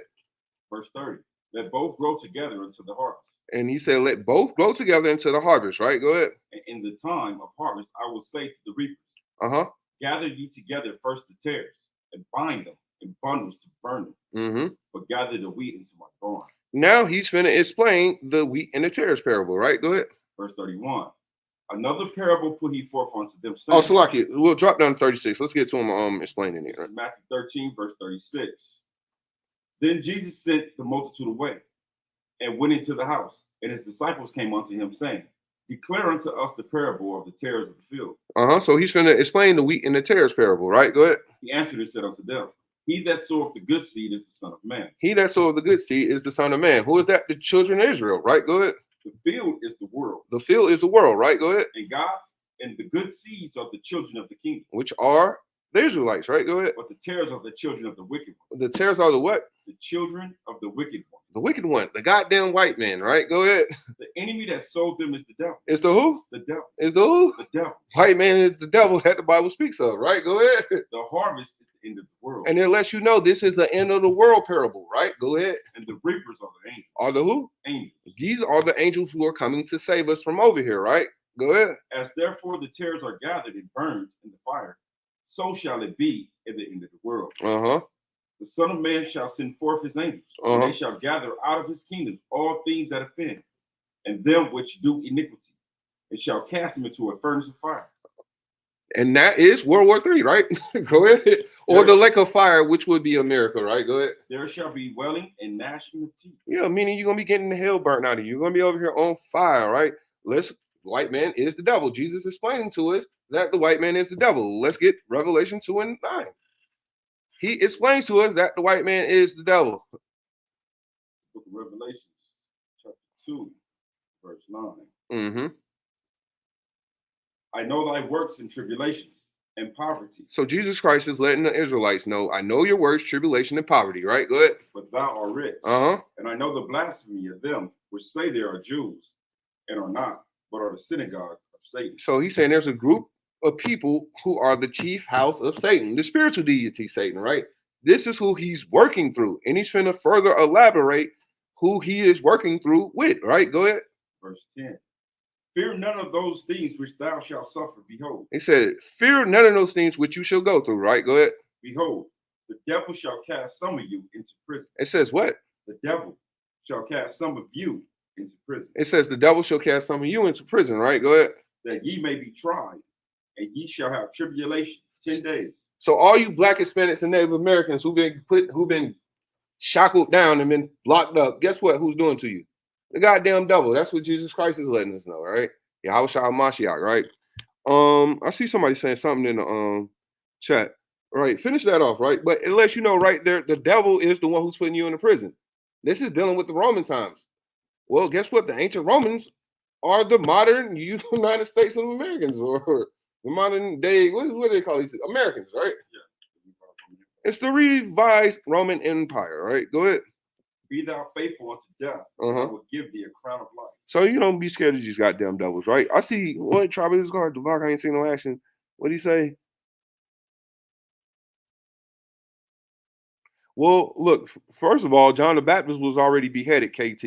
Verse 30, let both grow together unto the harvest. And he said, let both grow together into the harvest, right? Go ahead. And in the time of harvest, I will say to the reapers, gather ye together first the tares, and bind them in bundles to burn them, but gather the wheat into my barn. Now he's finna explain the wheat and the tares parable, right? Go ahead. Verse 31, another parable put he forth unto them, saying, Oh, Salaki, we'll drop down to 36. Let's get to him explaining it. Right? Matthew 13, verse 36. Then Jesus sent the multitude away, and went into the house, and his disciples came unto him, saying, declare unto us the parable of the tares of the field. So he's finna explain the wheat and the tares parable, right? Go ahead. He answered and said unto them, he that soweth the good seed is the Son of Man. He that soweth the good seed is the Son of Man. Who is that? The children of Israel, right? Go ahead. The field is the world. The field is the world, right? Go ahead. And the good seeds are the children of the kingdom, which are the Israelites, right? Go ahead. But the tares are the children of the wicked one. The tares are the what? The children of the wicked one. The wicked one, the goddamn white man, right? Go ahead. The enemy that sold them is the devil. It's the who? The devil. It's the who? The devil. White man is the devil that the Bible speaks of, right? Go ahead. The harvest is the end of the world. And it lets you know this is the end of the world parable, right? Go ahead. And the reapers are the angels. Are the who? Angels. These are the angels who are coming to save us from over here, right? Go ahead. As therefore the tares are gathered and burned in the fire, so shall it be at the end of the world. The Son of Man shall send forth his angels, and they shall gather out of his kingdom all things that offend, and them which do iniquity, and shall cast them into a furnace of fire. And that is World War III, right? Go ahead. Or the lake of fire, which would be America, right? Go ahead. There shall be wailing and gnashing of teeth. Yeah, meaning you're going to be getting the hell burnt out of you. You're going to be over here on fire, right? White man is the devil. Jesus explaining to us that the white man is the devil. Let's get Revelation 2 and 9. He explains to us that the white man is the devil. Book of Revelations, chapter 2, verse 9. I know thy works and tribulations and poverty. So Jesus Christ is letting the Israelites know, I know your works, tribulation, and poverty, right? Go ahead. But thou art rich. And I know the blasphemy of them which say they are Jews and are not, but are the synagogue of Satan. So he's saying there's a group of people who are the chief house of Satan, the spiritual deity Satan, right? This is who he's working through, and he's going to further elaborate who he is working through with, right? Go ahead. Verse 10. Fear none of those things which thou shalt suffer. Behold. He said, fear none of those things which you shall go through, right? Go ahead. Behold, the devil shall cast some of you into prison. It says what? The devil shall cast some of you into prison. It says the devil shall cast some of you into prison, right? Go ahead. That ye may be tried, and ye shall have tribulation 10 days. So all you Black, Hispanics, and Native Americans who've been shackled down and been locked up, guess what? Who's doing to you? The goddamn devil. That's what Jesus Christ is letting us know, right? Yahweh Mashiach, right? I see somebody saying something in the chat. Right, finish that off, right? But it lets you know right there, the devil is the one who's putting you in the prison. This is dealing with the Roman times. Well, guess what? The ancient Romans are the modern United States of Americans, or the modern day, what do they call these Americans, right? It's the revised Roman Empire, right? Go ahead. Be thou faithful unto death, and I will give thee a crown of life. So you don't be scared of these goddamn devils, right? I see one tribe of his guard, the Bach, I ain't seen no action. What'd he say? Well, look, first of all, John the Baptist was already beheaded, KH.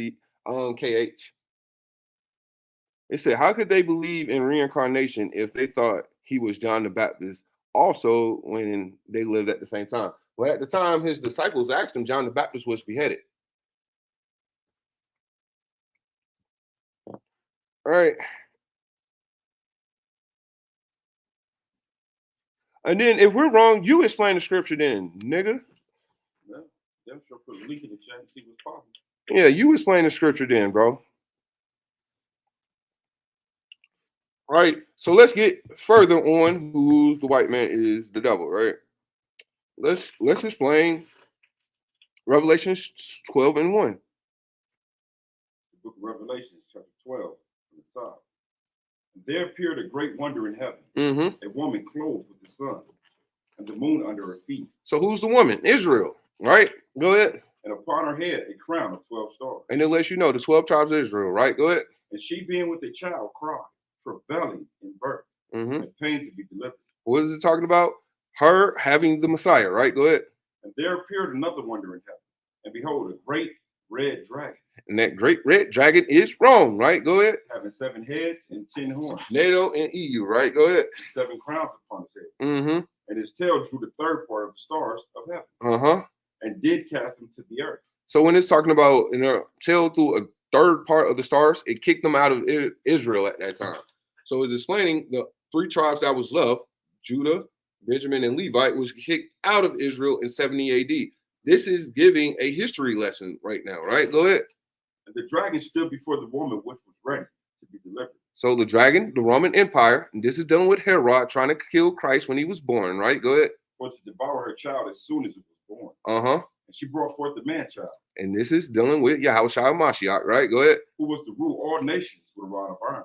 It said, how could they believe in reincarnation if they thought he was John the Baptist also when they lived at the same time? Well, at the time, his disciples asked him, John the Baptist was beheaded. All right. And then if we're wrong, you explain the scripture then, nigga. Yeah, sure put a link in the chat and see what's possible. Yeah, you explain the scripture then, bro. All right, so let's get further on who the white man is the devil, right? Let's explain Revelation 12 and 1. The book of Revelation, chapter 12, from the top. There appeared a great wonder in heaven, a woman clothed with the sun, and the moon under her feet. So who's the woman? Israel, right? Go ahead. And upon her head a crown of 12 stars. And it lets you know the 12 tribes of Israel, right? Go ahead. And she being with a child cried, travailing in birth, and pain to be delivered. What is it talking about? Her having the Messiah, right? Go ahead. And there appeared another wonder in heaven, and behold, a great red dragon. And that great red dragon is Rome, right? Go ahead. Having 7 heads and 10 horns. NATO and EU, right? Go ahead. 7 crowns upon his head. And his tail drew the third part of the stars of heaven. And did cast them to the earth. So when it's talking about tail through a third part of the stars, it kicked them out of Israel at that time. So it's explaining the 3 tribes that was left, Judah, Benjamin, and Levite, was kicked out of Israel in 70 AD. This is giving a history lesson right now, right? Go ahead. And the dragon stood before the woman which was ready to be delivered. So the dragon, the Roman Empire, and this is dealing with Herod trying to kill Christ when he was born, right? Go ahead. For to devour her child as soon as it was born. And she brought forth the man-child. And this is dealing with Yahushua Mashiach, right? Go ahead. Who was to rule all nations with a rod of iron.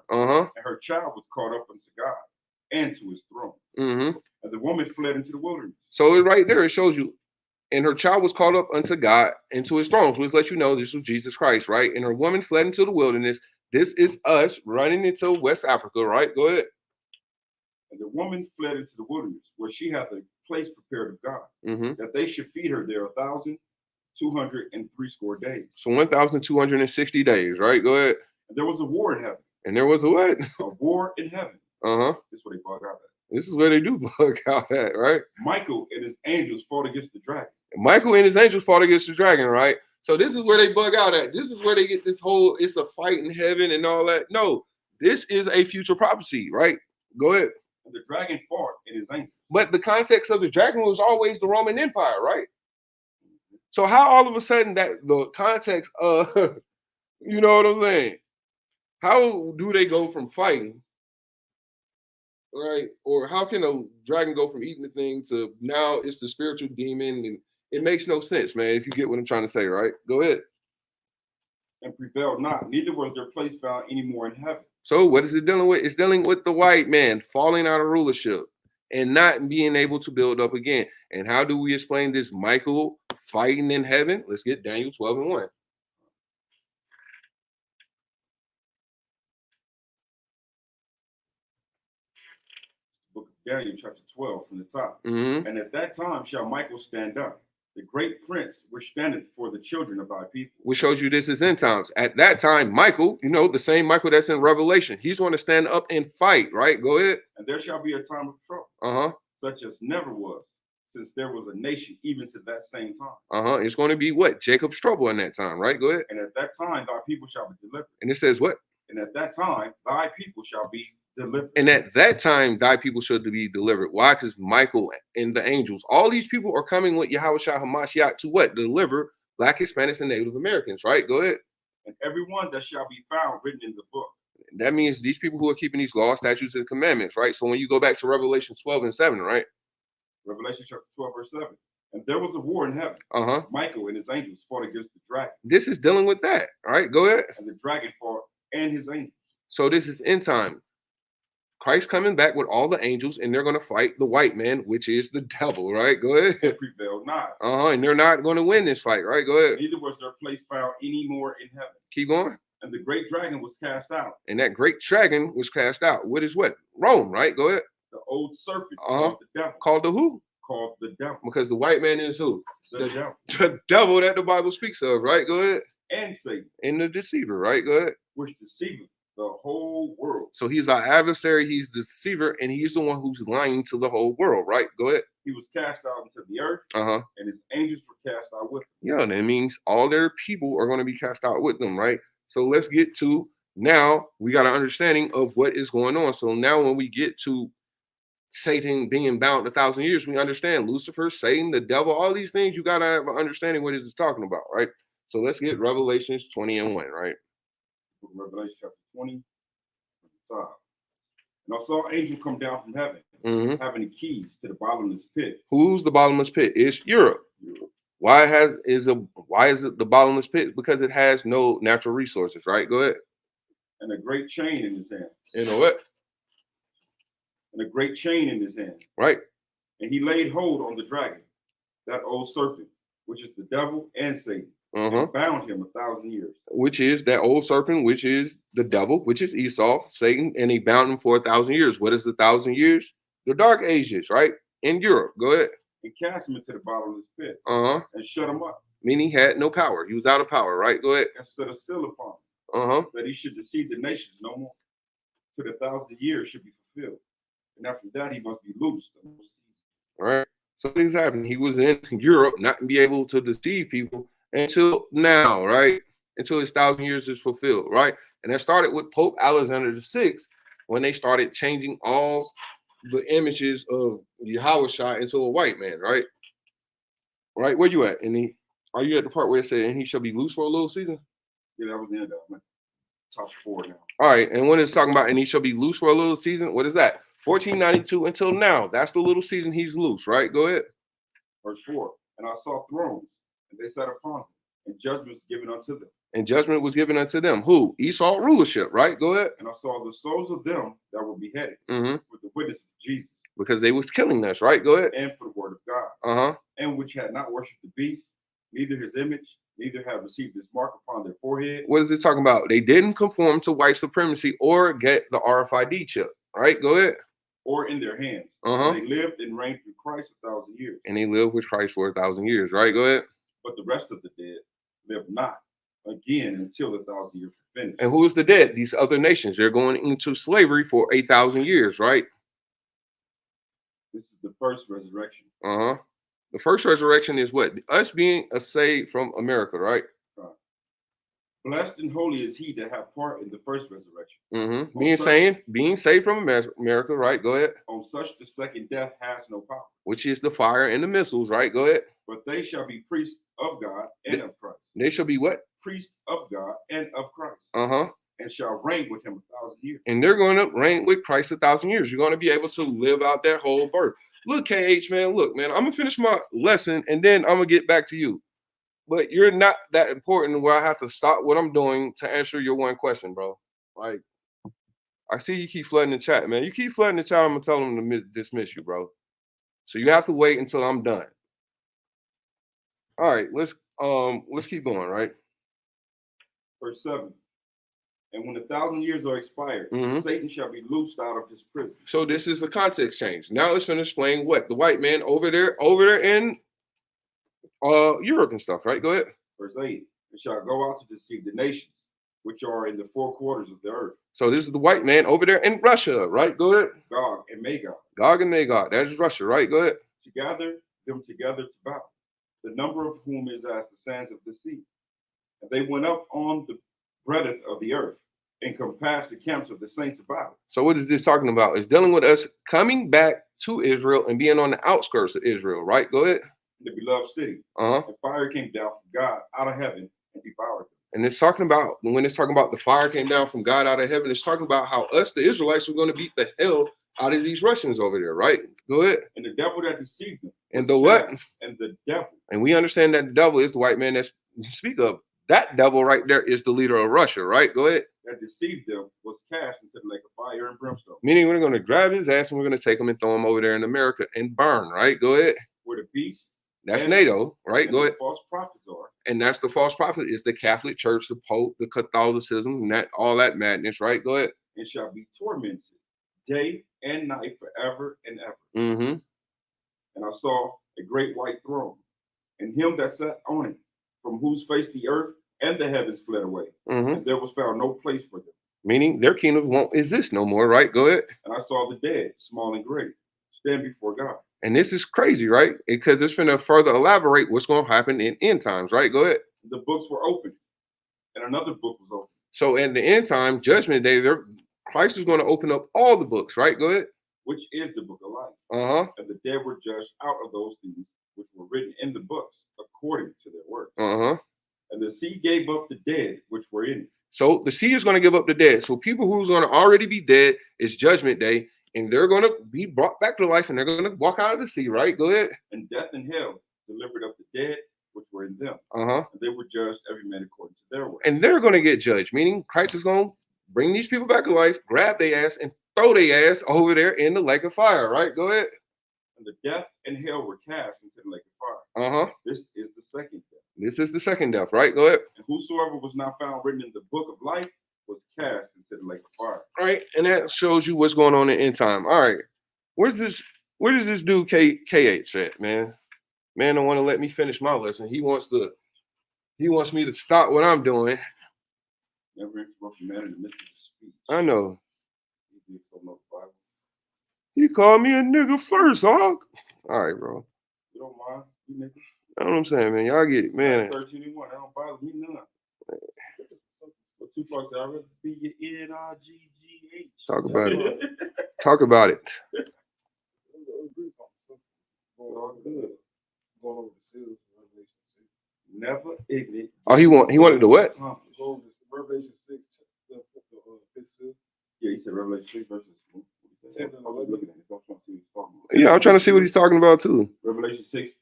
And her child was caught up unto God and to his throne. And the woman fled into the wilderness. So right there, it shows you, and her child was caught up unto God and to his throne, which lets you know this was Jesus Christ, right? And her woman fled into the wilderness. This is us running into West Africa, right? Go ahead. And the woman fled into the wilderness, where she hath a place prepared of God, that they should feed her there 1,260 days. So 1,260 days, right? Go ahead. And there was a war in heaven. And there was a what? A war in heaven. This is what they bug out at. This is where they do bug out at, right? Michael and his angels fought against the dragon. Michael and his angels fought against the dragon, right? So this is where they bug out at. This is where they get this whole, it's a fight in heaven and all that. No, this is a future prophecy, right? Go ahead. And the dragon fought and his angels. But the context of the dragon was always the Roman Empire, right? So how all of a sudden that the context of, you know what I'm saying? How do they go from fighting, right? Or how can a dragon go from eating the thing to now it's the spiritual demon? And it makes no sense, man, if you get what I'm trying to say, right? Go ahead. And prevailed not, neither was their place found any more in heaven. So what is it dealing with? It's dealing with the white man falling out of rulership and not being able to build up again. And how do we explain this Michael fighting in heaven? Let's get Daniel 12 and 1. Book of Daniel, chapter 12, from the top. And at that time shall Michael stand up, the great prince which standeth for the children of thy people. Which shows you this is end times. At that time, Michael, you know, the same Michael that's in Revelation, he's going to stand up and fight, right? Go ahead. And there shall be a time of trouble, such as never was, since there was a nation even to that same time. It's going to be what? Jacob's trouble in that time, right? Go ahead. And at that time, thy people shall be delivered. And it says what? And at that time, thy people shall be delivered. And at that time, thy people should be delivered. Why? Because Michael and the angels, all these people are coming with Yahushua HaMashiach to what? Deliver Black, Hispanics, and Native Americans, right? Go ahead. And everyone that shall be found written in the book. That means these people who are keeping these laws, statutes, and commandments, right? So when you go back to Revelation 12 and 7, right? Revelation chapter 12, verse 7. And there was a war in heaven. Michael and his angels fought against the dragon. This is dealing with that, all right? Go ahead. And the dragon fought and his angels. So this is end time. Christ coming back with all the angels, and they're going to fight the white man, which is the devil, right? Go ahead. And prevailed not. And they're not going to win this fight, right? Go ahead. Neither was their place found any more in heaven. Keep going. And the great dragon was cast out. And that great dragon was cast out. What is what? Rome, right? Go ahead. The old serpent called the devil. Called the who? Called the devil. Because the white man is who? The devil. The devil that the Bible speaks of, right? Go ahead. And Satan. And the deceiver, right? Go ahead. Which deceiveth the whole world. So he's our adversary, he's the deceiver, and he's the one who's lying to the whole world, right? Go ahead. He was cast out into the earth, and his angels were cast out with him. Yeah, that means all their people are going to be cast out with them, right? So let's get to now, we got an understanding of what is going on. So now when we get to Satan being bound 1,000 years, we understand Lucifer, Satan, the devil, all these things, you got to have an understanding what it's talking about, right? So let's get Revelations 20:1, right? Revelation chapter 20, 25. And I saw an angel come down from heaven, having the keys to the bottomless pit. Who's the bottomless pit? It's Europe. Why is it the bottomless pit? Because it has no natural resources, right? Go ahead. And a great chain in his hand. You know what? And a great chain in his hand. Right. And he laid hold on the dragon, that old serpent, which is the devil and Satan. And bound him 1,000 years. Which is that old serpent, which is the devil, which is Esau, Satan, and he bound him for 1,000 years. What is the 1,000 years? The dark ages, right? In Europe. Go ahead. And cast him into the bottomless pit. And shut him up. Meaning he had no power. He was out of power, right? Go ahead. And set a seal upon him. That he should deceive the nations no more. Till the 1,000 years should be fulfilled. And after that he must be loosed. All right. So things happened. He was in Europe, not be able to deceive people until now, right? Until his 1,000 years is fulfilled, right? And that started with Pope Alexander VI when they started changing all the images of Yahushua into a white man, right? Right? Where you at? Are you at the part where it said, and he shall be loose for a little season? Yeah, that was the end of it. Top 4 now. All right. And when it's talking about, and he shall be loose for a little season, what is that? 1492 until now. That's the little season he's loose, right? Go ahead. Verse 4. And I saw thrones, and they sat upon them, and judgment was given unto them. And judgment was given unto them. Who? Esau rulership, right? Go ahead. And I saw the souls of them that were beheaded for the witness of Jesus. Because they was killing us, right? Go ahead. And for the word of God. And which had not worshipped the beast, neither his image, neither have received his mark upon their forehead. What is it talking about? They didn't conform to white supremacy or get the RFID chip, right? Go ahead. Or in their hands. They lived and reigned through Christ 1,000 years. And they lived with Christ for 1,000 years, right? Go ahead. But the rest of the dead lived not again until the 1,000 years were finished. And who is the dead? These other nations. They're going into slavery for 1,000 years, right? This is the first resurrection. The first resurrection is what? Us being saved from America, right? Blessed and holy is he that have part in the first resurrection. Being saved from America, right? Go ahead. On such the second death has no power. Which is the fire and the missiles, right? Go ahead. But they shall be priests of God and of Christ. They shall be what? Priests of God and of Christ. And shall reign with him 1,000 years. And they're going to reign with Christ 1,000 years. You're going to be able to live out that whole birth. Look, KH, man. Look, man. I'm going to finish my lesson and then I'm going to get back to you. But you're not that important where I have to stop what I'm doing to answer your one question, bro. Like, I see you keep flooding the chat, man. You keep flooding the chat, I'm going to tell them to dismiss you, bro. So you have to wait until I'm done. All right, let's keep going, right? Verse 7. And when 1,000 years are expired, Satan shall be loosed out of his prison. So this is a context change. Now it's going to explain what? The white man over there in Europe and stuff, right? Go ahead. Verse 8. And shall go out to deceive the nations, which are in the 4 quarters of the earth. So this is the white man over there in Russia, right? Go ahead. Gog and Magog. Gog and Magog. That is Russia, right? Go ahead. To gather them together to battle, the number of whom is as the sands of the sea. And they went up on the breadth of the earth and compassed the camps of the saints about. So what is this talking about? It's dealing with us coming back to Israel and being on the outskirts of Israel, right? Go ahead. The beloved city. And fire came down from God out of heaven and devoured them. And it's talking about, when it's talking about the fire came down from God out of heaven, it's talking about how us, the Israelites, were going to beat the hell out of these Russians over there, right? Go ahead. And the devil that deceived them. And the what? And the devil. And we understand that the devil is the white man that speak of. That devil right there is the leader of Russia, right? Go ahead. That deceived them was cast into the lake of fire and brimstone. brimstone. Meaning we're going to grab his ass and we're going to take him and throw him over there in America and burn, right? Go ahead. Where the beast. That's NATO, right? Go ahead. False prophets are. And that's the false prophet. It's the Catholic Church, the Pope, the Catholicism, and that all that madness, right? Go ahead. And shall be tormented day and night forever and ever. Mm-hmm. And I saw a great white throne, and him that sat on it, from whose face the earth and the heavens fled away. Mm-hmm. And there was found no place for them. Meaning their kingdom won't exist no more, right? Go ahead. And I saw the dead, small and great, stand before God. And this is crazy, right? Because it's going to further elaborate what's going to happen in end times, right? Go ahead. The books were opened, and another book was opened. So in the end time, judgment day, Christ is going to open up all the books, right? Go ahead. Which is the book of life. Uh-huh. And the dead were judged out of those things which were written in the books, according to their works. Uh-huh. And the sea gave up the dead which were in it. So the sea is going to give up the dead. So people who's going to already be dead is judgment day, and they're going to be brought back to life, and they're going to walk out of the sea, right? Go ahead. And death and hell delivered up the dead which were in them. Uh-huh. And they were judged every man according to their works. And they're going to get judged, meaning Christ is going to bring these people back to life, grab their ass, and throw their ass over there in the lake of fire, right? Go ahead. And the death and hell were cast into the lake of fire. Uh-huh. This is the second death. This is the second death, right? Go ahead. And whosoever was not found written in the book of life was cast into the lake of fire. Right, and that shows you what's going on in end time. All right, where does this dude KH at, man? Man don't want to let me finish my lesson. He wants me to stop what I'm doing. Never interrupt a man in the midst of his speech. I know. He did so much Bible. He called me a nigga first, hog. All right, bro. You don't mind, you niggas? I know what I'm saying, man. Y'all get it, man. 13:1, that don't bother me none. But Tupac said, I'd rather be your NRGGH. Talk about it. Talk about it. All good. Going over the seals, Revelation 6. Never ignorant. Oh, he wanted the what? Go over Revelation 6, the fifth seal. Yeah, he said Revelation 6 verses 10. I was looking at it. Don't want to see what he's talking about. Yeah, I'm trying to see what he's talking about too. Revelation 6,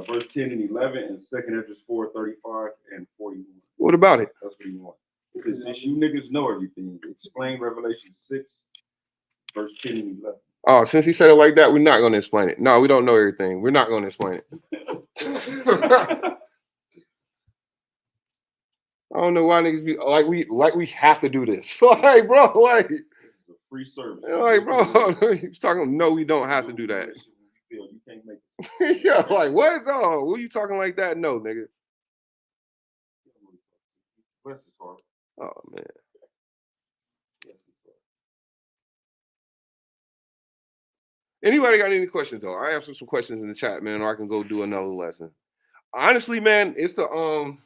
verse 10 and 11, and 2nd Ezra 4, 35 and 41. What about it? That's what he wants. Because since you niggas know everything, explain Revelation 6, verse 10 and 11. Oh, since he said it like that, we're not going to explain it. No, we don't know everything. We're not going to explain it. I don't know why niggas be like we have to do this. Like, bro, like This is a free service. Like, bro, he's talking. No, we don't have to do that. You can't make it. Yeah, like what? No, what are you talking like that? No, nigga. Bless his heart. Oh man. Anybody got any questions though? I answered some questions in the chat, man, or I can go do another lesson. Honestly, man, it's about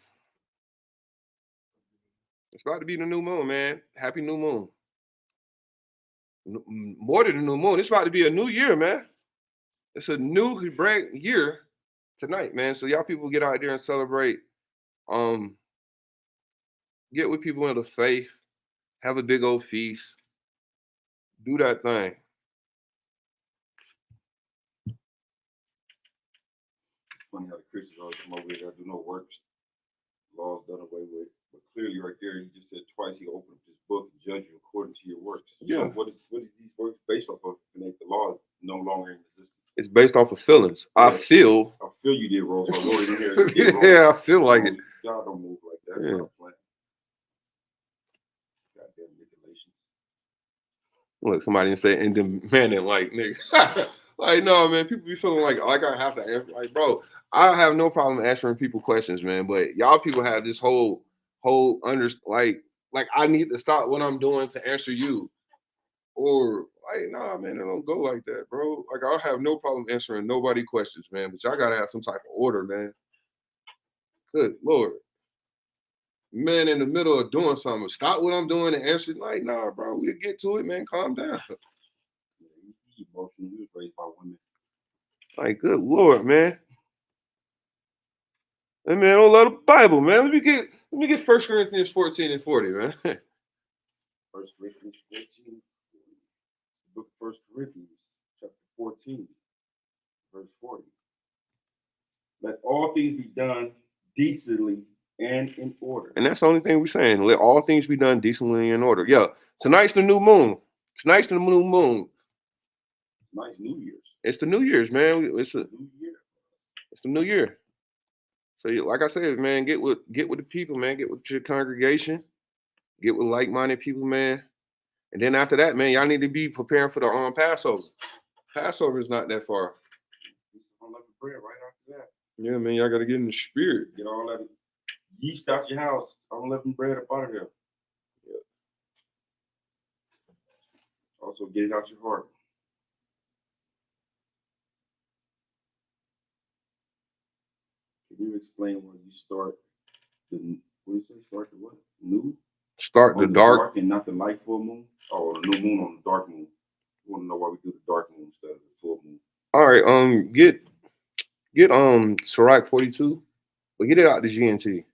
to be the new moon, man. Happy new moon. More than a new moon. It's about to be a new year, man. It's a new Hebraic year tonight, man. So y'all people get out there and celebrate. Get with people in the faith. Have a big old feast. Do that thing. Funny how the Christians always come over here that do no works. Law's done away with. But clearly right there, he just said twice he opened up his book and judge you according to your works. Yeah. So what is these works based off of to make the law no longer in existence? It's based off of feelings. I feel you did, Rose. I wrote it in here. You did, Rose. yeah, I feel like it. Y'all don't move like that. Yeah. Goddamn regulations. Look, somebody didn't say and demanding like nigga. Like, no, man, people be feeling like I have to answer. Like, bro, I have no problem answering people questions, man. But y'all people have this whole like I need to stop what I'm doing to answer you. Or like, nah, man, it don't go like that, bro. Like, I have no problem answering nobody questions, man. But y'all gotta have some type of order, man. Good Lord. Man, in the middle of doing something, stop what I'm doing and answer. Like, nah, bro, we'll get to it, man. Calm down. Emotional. He was raised by women. Like, good Lord, man. Hey, man, I don't love the Bible, man. Let me get 1 Corinthians 14 and 40, man. 1 Corinthians 14. The book of 1 Corinthians, chapter 14, verse 40. Let all things be done decently and in order. And that's the only thing we're saying. Let all things be done decently and in order. Yeah. Tonight's the new moon. Tonight's the new moon. Nice New Year's. It's the New Year's, man. It's New Year. the New Year. So, like I said, man, get with the people, man. Get with your congregation. Get with like-minded people, man. And then after that, man, y'all need to be preparing for the Passover. Passover is not that far. Unleavened bread right after that. Yeah, man, y'all got to get in the spirit. Get all that yeast out your house. Unleavened bread up out of there. Yeah. Also, get it out your heart. Can you explain why you start the, what do you say, start the what? New? Start the dark. And not the light full moon? Or the new moon on the dark moon. You want to know why we do the dark moon instead of the full moon? All right, get Sirach 42, but get it out the GNT.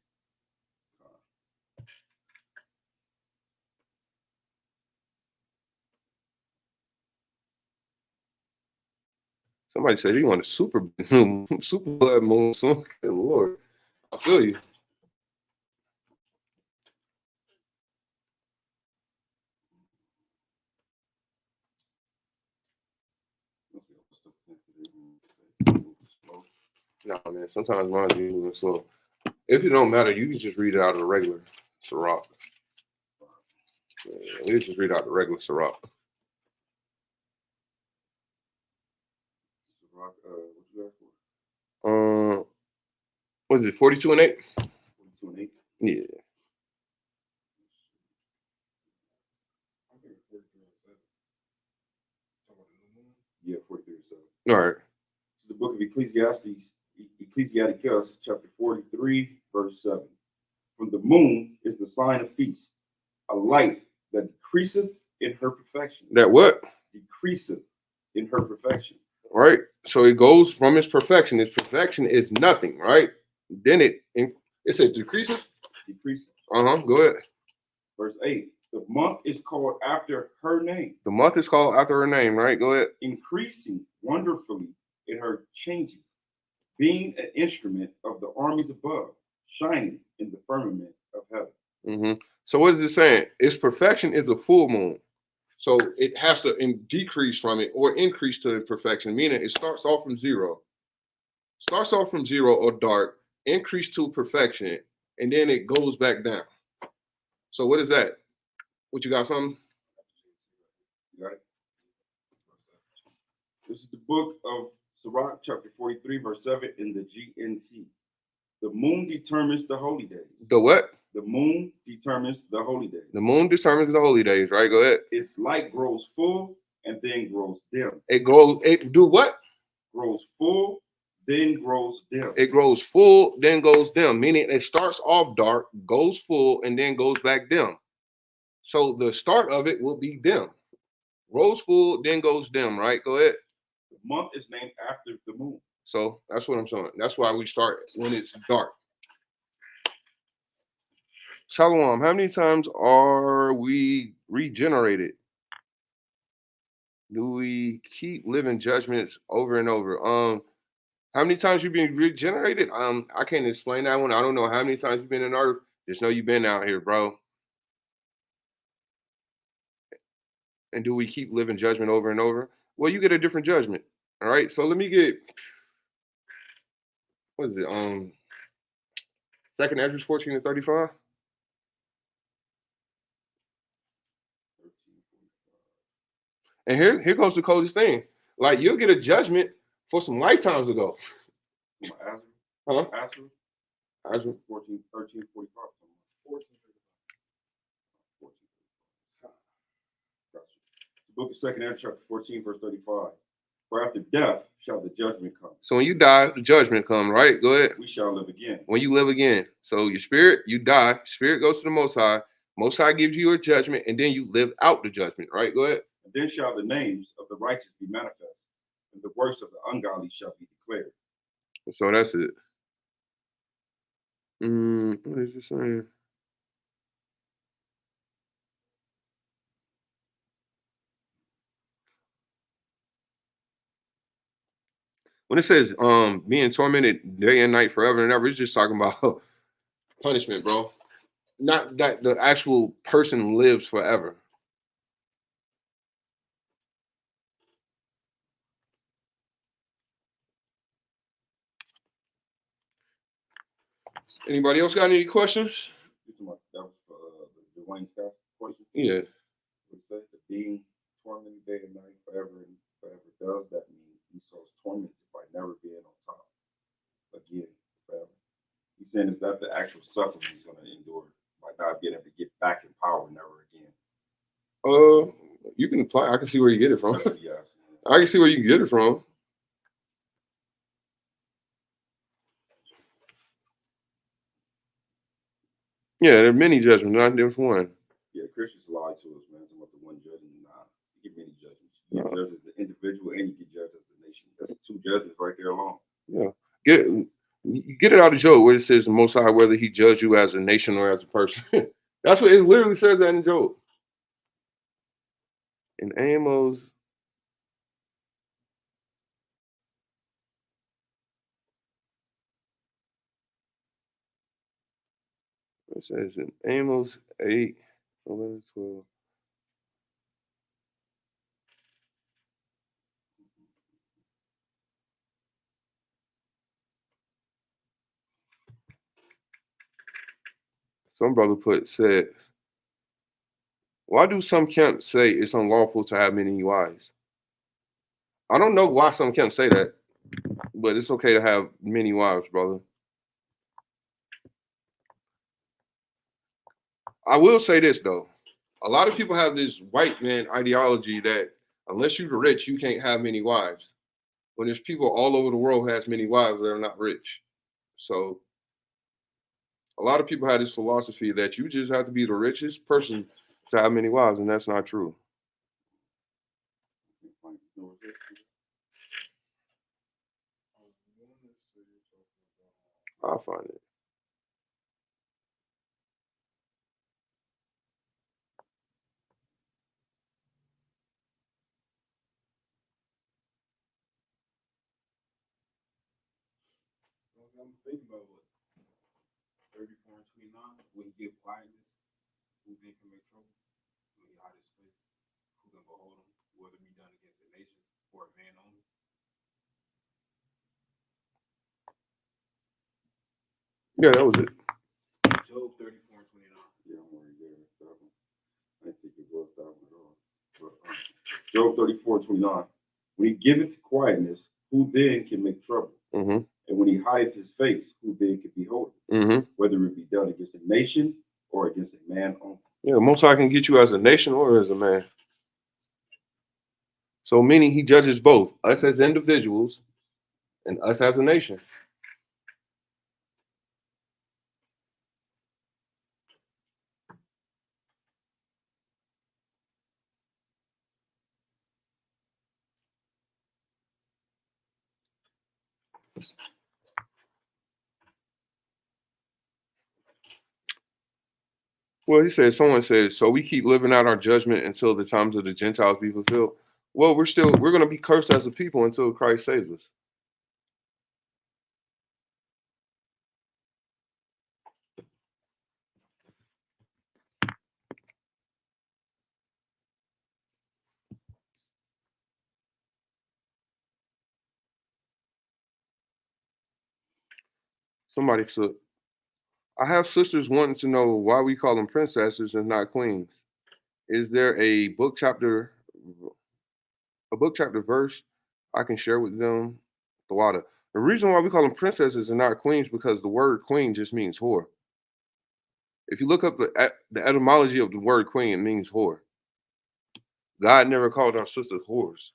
Somebody said he wanted super blood moon. Good Lord, I feel you. No, man. Sometimes mine be moving slow. If it don't matter, you can just read it out of the regular Sirach. Yeah, you just read out the regular Sirach. What you asked for? What is it? 42 and 8. 42 and 8. Yeah. Yeah, 43 and 7. All right. The book of Ecclesiastes, chapter 43, verse 7. From the moon is the sign of feast, a light that decreaseth in her perfection. That what? Decreaseth in her perfection. Right. So it goes from its perfection. Its perfection is nothing, right? Then it said decreases. Decreaseth. Go ahead. Verse 8. The month is called after her name. The month is called after her name, right? Go ahead. Increasing wonderfully in her changing, being an instrument of the armies above, shining in the firmament of heaven. So what is it saying? Its perfection is the full moon. So it has to decrease from it or increase to perfection, meaning it starts off from zero. Starts off from zero or dark, increase to perfection, and then it goes back down. So what is that? What you got, something? You got it? This is the book of Sirach, chapter 43, verse 7 in the GNT. The moon determines the holy days. The what? The moon determines the holy days. The moon determines the holy days, right? Go ahead. Its light grows full and then grows dim. It do what? Grows full, then grows dim. It grows full, then goes dim, meaning it starts off dark, goes full, and then goes back dim. So the start of it will be dim. Grows full, then goes dim, right? Go ahead. The month is named after the moon. So that's what I'm saying. That's why we start when it's dark. Shalom, how many times are we regenerated? Do we keep living judgments over and over? How many times you've been regenerated? I can't explain that one. I don't know how many times you've been in earth. Just know you've been out here, bro. And do we keep living judgment over and over? Well, you get a different judgment. All right. So let me get, what is it? 2nd Ezra 14 and 35. And here goes the coldest thing. Like, you'll get a judgment for some lifetimes ago. Ezra 14, 13, 45. 14. The book of 2nd Ezra, chapter 14, verse 35. For after death shall the judgment come. So when you die, the judgment come, right? Go ahead. We shall live again. When you live again. So your spirit, you die. Spirit goes to the Most High. Most High gives you a judgment, and then you live out the judgment, right? Go ahead. And then shall the names of the righteous be manifest, and the works of the ungodly shall be declared. So that's it. What is it saying? When it says being tormented day and night forever and ever, it's just talking about punishment, bro. Not that the actual person lives forever. Anybody else got any questions? That was the Dwayne Scott question. Yeah. It says the being tormented day and night forever and forever. Does that mean Esau's tormented by never being on top again forever? He's saying is that the actual suffering he's going to endure by not being able to get back in power never again? You can apply. I can see where you get it from. Yeah. I can see where you can get it from. Yeah, there are many judgments, not just one. Yeah, Christians lie to us, man. About the one judgment. Nah, you get many judgments. You get judged as the individual and you get judged as the nation. That's two judgments right there alone. Yeah. Get it out of Job where it says the Most High, whether he judge you as a nation or as a person. That's what it literally says that in Job. In Amos. It says in Amos 8, 11, 12. Some brother said, why do some camps say it's unlawful to have many wives? I don't know why some camps say that, but it's okay to have many wives, brother. I will say this, though. A lot of people have this white man ideology that unless you're rich, you can't have many wives. When there's people all over the world who has many wives that are not rich. So a lot of people have this philosophy that you just have to be the richest person to have many wives, and that's not true. I'll find it. I'm thinking about what 34 and 29. When he give quietness, who then can make trouble? When he hide his face, who can behold him? Whether it be done against a nation or a man only. Yeah, that was it. Job 34 and 29. Yeah, I'm already there. That one. I didn't think it was that one at all. But, Job 34 and 29. When he giveth quietness, who then can make trouble? Mm-hmm. And when he hides his face, who then can behold him? Mm-hmm. Whether it be done against a nation or against a man only. Yeah, Most High can get you as a nation or as a man. So meaning he judges both us as individuals and us as a nation. Well, he said, someone said, so we keep living out our judgment until the times of the Gentiles be fulfilled. Well, we're going to be cursed as a people until Christ saves us. Somebody said, I have sisters wanting to know why we call them princesses and not queens. Is there a book chapter verse I can share with them? The reason why we call them princesses and not queens because the word queen just means whore. If you look up the etymology of the word queen, it means whore. God never called our sisters whores.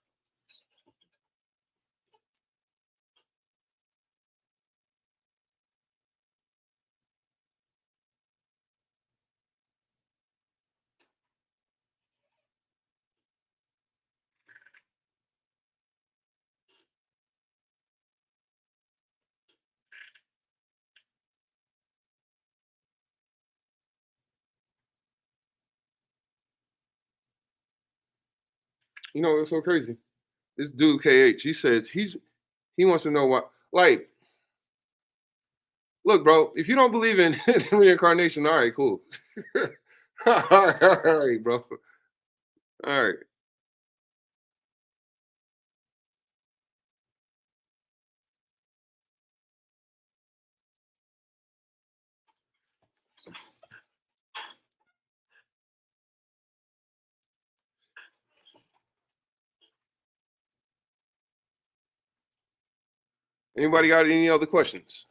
You know, it's so crazy. This dude KH, he says he wants to know what, like, look, bro, if you don't believe in reincarnation, all right, cool. All right, bro. All right. Anybody got any other questions?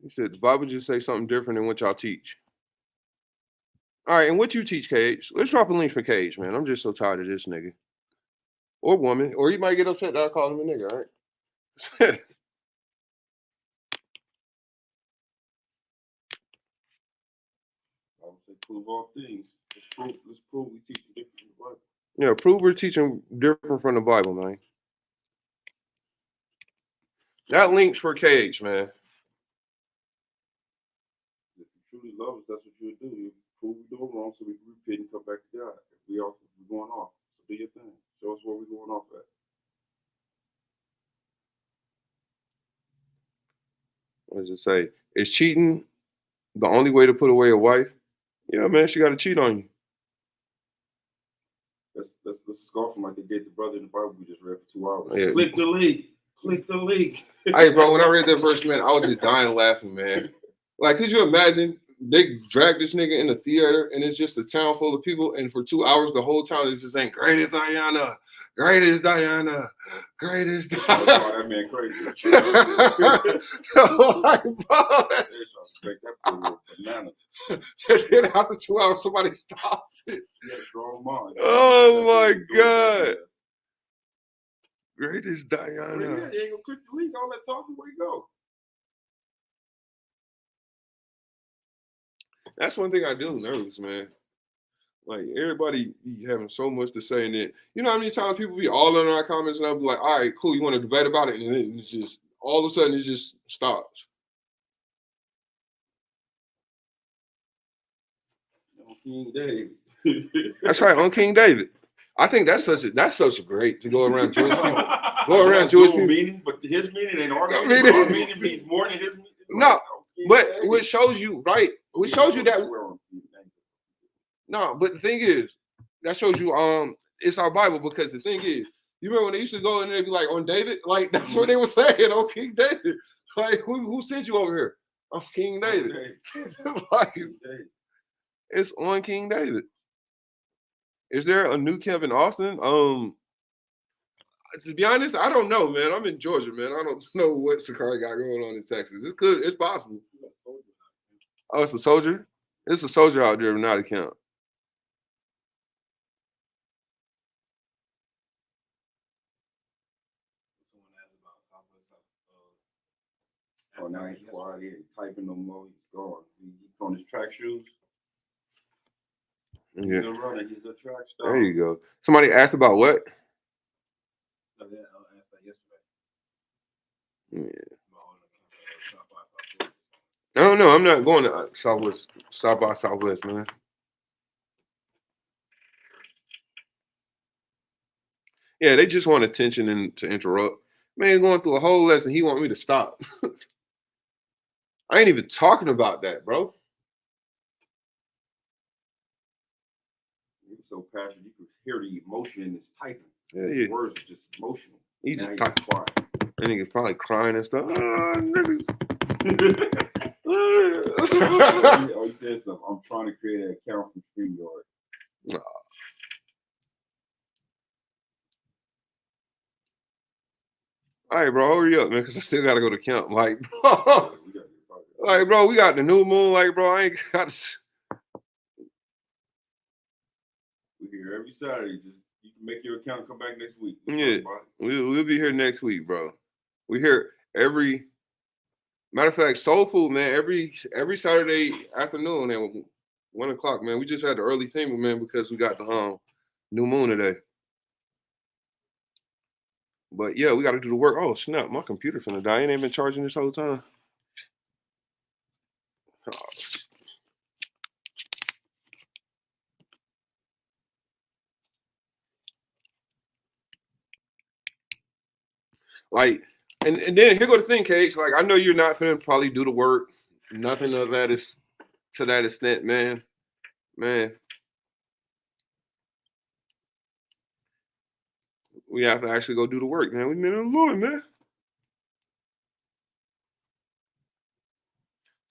He said the Bible just say something different than what y'all teach. All right, and what you teach, Cage? Let's drop a link for Cage, man. I'm just so tired of this nigga. Or woman. Or you might get upset that I call him a nigga, all right? I would say prove all things. Let's prove we teach different from the Bible. Yeah, prove we're teaching different from the Bible, man. That link's for Cage, man. If you truly love us, that's what you'll do. You prove we're doing wrong so we can repent and come back to God. If we're going off, so do your thing. Show us where we're going off at. What does it say? Is cheating the only way to put away a wife? Yeah, man, she got to cheat on you. Let's scoff them like they did the brother in the Bible we just read for 2 hours. Yeah. Click the link. Click the link. Hey, bro, when I read that verse, man, I was just dying laughing, man. Like, could you imagine they drag this nigga in the theater and it's just a town full of people, and for 2 hours the whole time it's just saying, "Greatest Diana, greatest Diana, greatest Diana." Oh, that man crazy. Like, bro, Banana. and then after 2 hours somebody stops it. Yeah, strong mind. Oh my God. Greatest Diana. Yeah, you ain't gonna click the link. All that talking, where you go? That's one thing I do nervous, man. Like, everybody be having so much to say, and then, you know how many times people be all in our comments, and I'll be like, all right, cool, you want to debate about it? And then it's just, all of a sudden, it just stops. On King David. That's right, on King David. I think that's such a great to go around Jewish people. Go around Jewish people. Meaning, but his meaning ain't our meaning. meaning- Our meaning means more than his meaning. No, but what shows you, right? What shows you that. No, but the thing is, that shows you it's our Bible, because the thing is, you remember when they used to go and they'd be like, on David? Like, that's what they were saying, on King David. Like, who sent you over here? On King David. Like, it's on King David. Is there a new Kevin Austin? To be honest, I don't know, man. I'm in Georgia, man. I don't know what Sicarii got going on in Texas. It's possible. Oh, it's a soldier? It's a soldier out there, not a camp. Oh, now he's quiet. He's typing no more. He's gone. He's on his track shoes. Yeah. He's a runner. He's a track star. There you go. Somebody asked about what? Oh, yeah, I asked that Yeah. yesterday. I don't know. I'm not going to South by Southwest, man. Yeah, they just want attention and to interrupt. Man, going through a whole lesson, he want me to stop. I ain't even talking about that, bro. He was so passionate, you could hear the emotion in his typing. Yeah, His yeah. words are just emotional. He Now just he's typing. quiet. That nigga's probably crying and stuff. Oh, he said something. I'm trying to create an account from StreamYard. Nah. All right, bro, hurry up, man, because I still got to go to camp. Like, bro, we got the new moon. Like, bro, I ain't got to. We're here every Saturday. Just you can make your account, come back next week. Yeah, we'll be here next week, bro. We're here every. Matter of fact, Soul Food, man, every Saturday afternoon at 1 o'clock, man. We just had the early thing, man, because we got the new moon today. But yeah, we got to do the work. Oh snap, my computer finna die. Ain't been charging this whole time. Oh. Like, and then here go the thing, Cakes. Like, I know you're not finna probably do the work. Nothing of that is to that extent, man. Man. We have to actually go do the work, man. We need the Lord, man.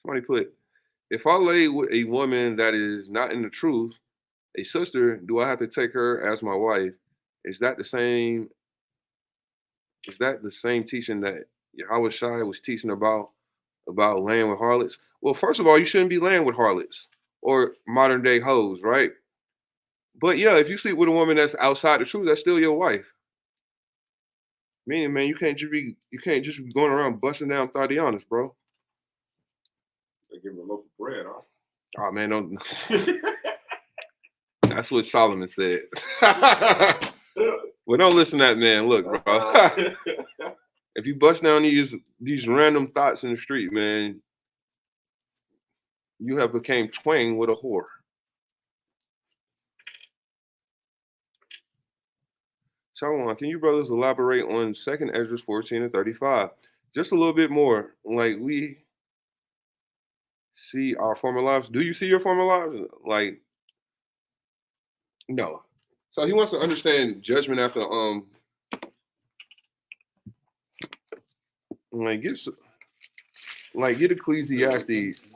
Somebody put, if I lay with a woman that is not in the truth, a sister, do I have to take her as my wife? Is that the same? Is that the same teaching that Yahweh Shai was teaching about laying with harlots? Well, first of all, you shouldn't be laying with harlots or modern day hoes, right? But yeah, if you sleep with a woman that's outside the truth, that's still your wife. Meaning, man, you can't just be going around busting down Thaddeus, bro. They give him a loaf of bread, huh? Oh man, don't. That's what Solomon said. Well, don't listen to that man. Look, bro. If you bust down these random thoughts in the street, man, you have became twain with a whore. Shalom, can you brothers elaborate on 2nd Esdras 14 and 35? Just a little bit more. Like, we see our former lives. Do you see your former lives? Like, no. So he wants to understand judgment after get Ecclesiastes.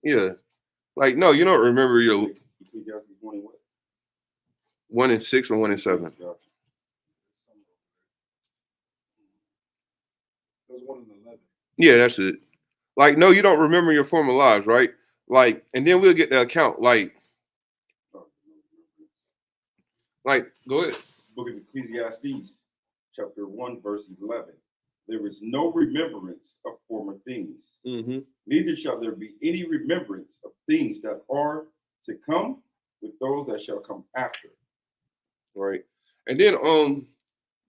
Yeah. Like, no, you don't remember your Ecclesiastes 20 what? 1 and 6 or 1 and 7. That was 1 and 11. Yeah, that's it. Like, no, you don't remember your former lives, right? Like, and then we'll get the account. Like, go ahead. Book of Ecclesiastes, chapter 1, verse 11. There is no remembrance of former things. Mm-hmm. Neither shall there be any remembrance of things that are to come with those that shall come after. Right. And then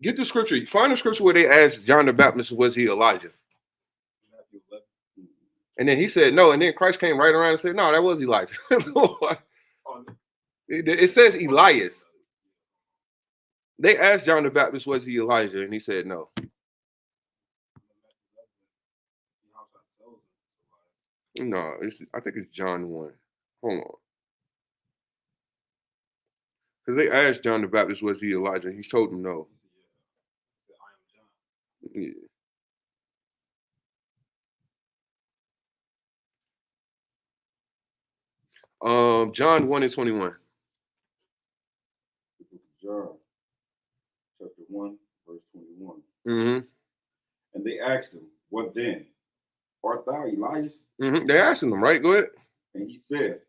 get the scripture. Find the scripture where they asked John the Baptist, was he Elijah? And then he said no. And then Christ came right around and said, no, that was Elijah. It says Elias. They asked John the Baptist, was he Elijah? And he said no. No, I think it's John 1. Hold on. Because they asked John the Baptist, was he Elijah? He told them no. Yeah. John 1 and 21. John, chapter 1, verse 21. Mm-hmm. And they asked him, what then? Art thou Elias? Mm-hmm. They asked him, right? Go ahead. And he said,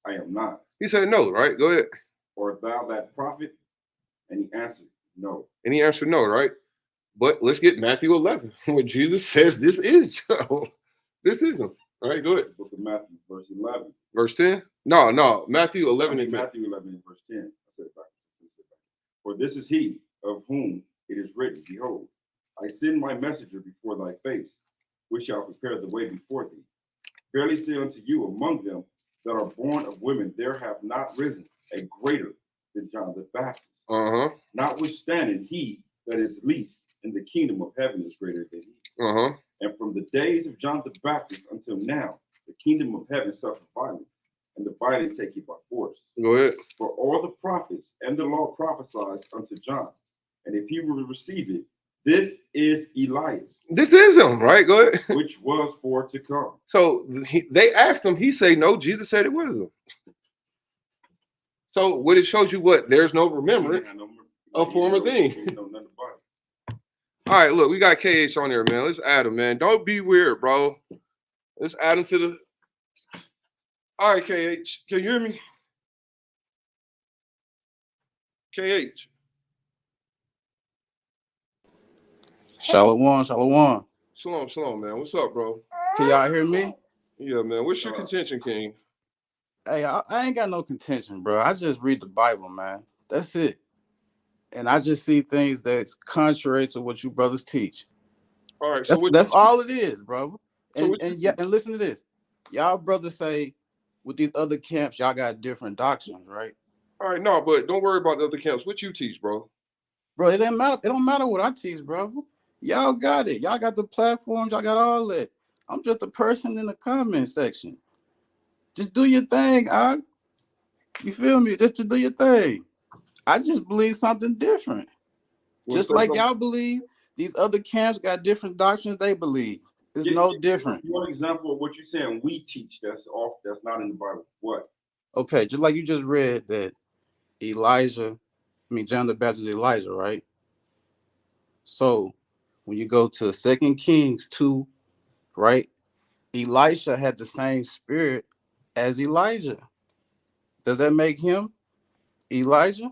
I am not. He said no, right? Go ahead. Art thou that prophet? And he answered, no. And he answered no, right? But let's get Matthew 11, where Jesus says this is Joe. This is him. All right, go ahead. Book of Matthew, verse 11. Verse 10? No. Matthew 11 and 10. Matthew 11 and verse 10. I said it back. For this is he of whom it is written, behold, I send my messenger before thy face, which shall prepare the way before thee. Verily say unto you, among them that are born of women, there have not risen a greater than John the Baptist. Notwithstanding, he that is least in the kingdom of heaven is greater than he. And from the days of John the Baptist until now, the kingdom of heaven suffered violence, and the violent take it by force. Go ahead. For all the prophets and the law prophesied unto John, and if he will receive it, this is Elias. This is him, right? Go ahead. Which was for to come. So they asked him, he said no. Jesus said it was him. So what it shows you what? There's no remembrance of former things. All right, look, we got KH on there, man. Let's add him, man. Don't be weird, bro. Let's add him to the. All right, KH. Can you hear me? KH. Shalom. Shalom, man. What's up, bro? Can y'all hear me? Yeah, man. What's your contention, King? Hey, I ain't got no contention, bro. I just read the Bible, man. That's it. And I just see things that's contrary to what you brothers teach. All right, so that's all it is, bro. So and listen to this. Y'all brothers say with these other camps, y'all got different doctrines, right? All right, no, but don't worry about the other camps. What you teach, bro? Bro, it doesn't matter. It don't matter what I teach, bro. Y'all got it. Y'all got the platforms. Y'all got all that. I'm just a person in the comment section. Just do your thing, you feel me? Just do your thing. I just believe something different. Just like y'all believe these other camps got different doctrines they believe. It's no different. One example of what you're saying we teach that's not in the Bible. What? Okay, just like you just read that John the Baptist is Elijah, right? So when you go to 2 Kings 2, right? Elisha had the same spirit as Elijah. Does that make him Elijah?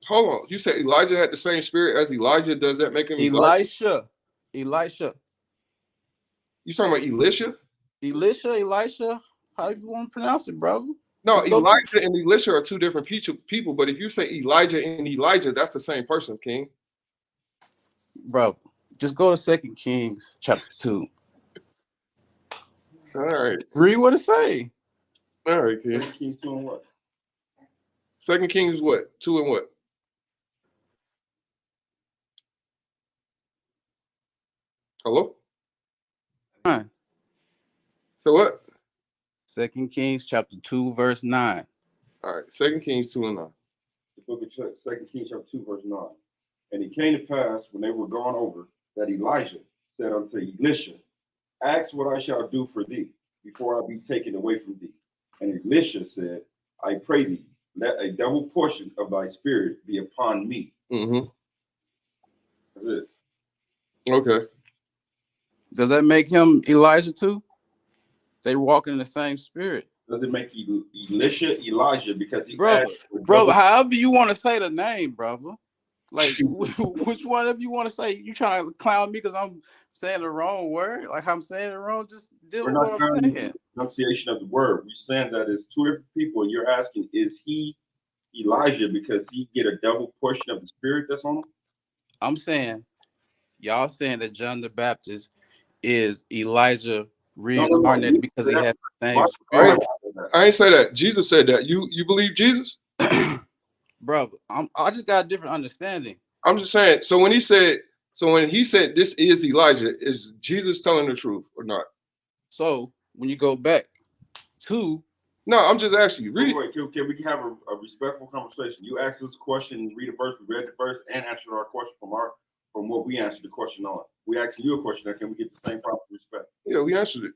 Hold on. You said Elijah had the same spirit as Elijah. Does that make him Elisha? You talking about Elisha, how you want to pronounce it, brother? No, Elijah and Elisha are two different people. But if you say Elijah and Elijah, that's the same person, King. Bro, just go to 2 Kings chapter 2. All right. Read what it say. All right, King. 2 Kings 2 and what? 2 Kings what? 2 and what? Hello? Fine. So what? 2 Kings chapter 2, verse 9. All right, 2 Kings 2 and 9. The book of 2 Kings chapter 2, verse 9. And it came to pass when they were gone over that Elijah said unto Elisha, ask what I shall do for thee before I be taken away from thee. And Elisha said, I pray thee, let a double portion of thy spirit be upon me. Mm-hmm. That's it. Okay. Does that make him Elijah too? They walk in the same spirit. Does it make Elisha Elijah because he brother, however you want to say the name, brother. Like which one of you want to say? You trying to clown me because I'm saying the wrong word? Like I'm saying it wrong? Just deal with what I'm saying. Pronunciation of the word. We're saying that it's two different people. You're asking, is he Elijah because he get a double portion of the spirit that's on him? I'm saying, y'all saying that John the Baptist is Elijah reincarnated because he has the same spirit. I ain't say that. Jesus said that. You believe Jesus? Bro, I just got a different understanding. I'm just saying. So when he said this is Elijah, is Jesus telling the truth or not? So when you go back to I'm just asking you. Read. Wait, can we have a respectful conversation? You asked us a question, read a verse, we read the verse, and answered our question from what we answered the question on. We asking you a question. Now, can we get the same proper respect? Yeah, we answered it.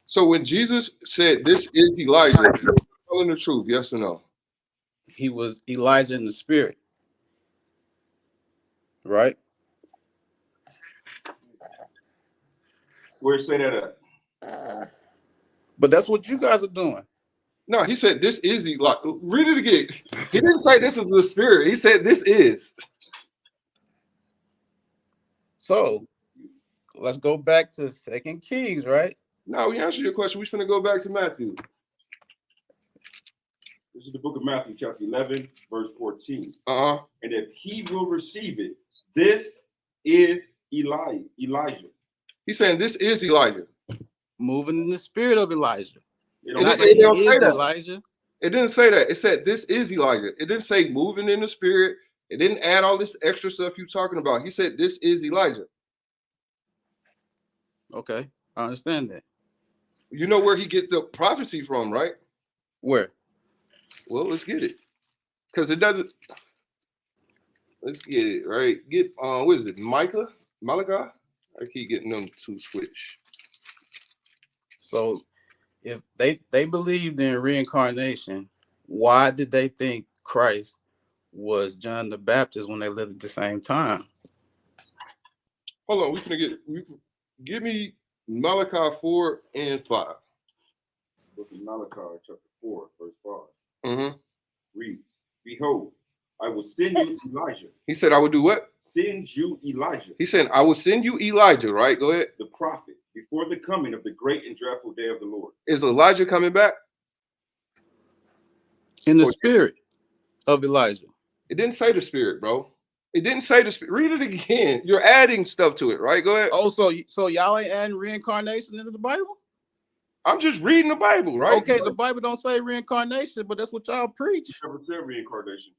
So when Jesus said this is Elijah, is he telling the truth? Yes or no? He was Elijah in the spirit, right? Where say that at? But that's what you guys are doing. No, he said this is Elijah. Read it again. He didn't say this is the spirit. He said this is. So let's go back to 2 Kings, right? No, we answered your question. We're going to go back to Matthew. This is the book of Matthew, chapter 11, verse 14. And if he will receive it, this is Elijah. He's saying this is Elijah. Moving in the spirit of Elijah. It don't say that. Elijah. It didn't say that. It said this is Elijah. It didn't say moving in the spirit. It didn't add all this extra stuff you're talking about. He said this is Elijah. Okay, I understand that. You know where he gets the prophecy from, right? Where? Well, let's get it. Because it doesn't. Let's get it, right? Get what is it? Malachi? I keep getting them to switch. So if they believed in reincarnation, why did they think Christ was John the Baptist when they lived at the same time? Hold on, give me Malachi 4 and 5. Book of Malachi, chapter 4, verse 5. Mm-hmm. Reads, behold, I will send you Elijah. He said, I will do what? Send you Elijah. He said, I will send you Elijah, right? Go ahead. The prophet, before the coming of the great and dreadful day of the Lord. Is Elijah coming back? In the spirit of Elijah. It didn't say the spirit, bro. It didn't say the spirit. Read it again. You're adding stuff to it, right? Go ahead. Oh, so y'all ain't adding reincarnation into the Bible? I'm just reading the Bible, right? Okay, the Bible don't say reincarnation, but that's what y'all preach. It never said reincarnation.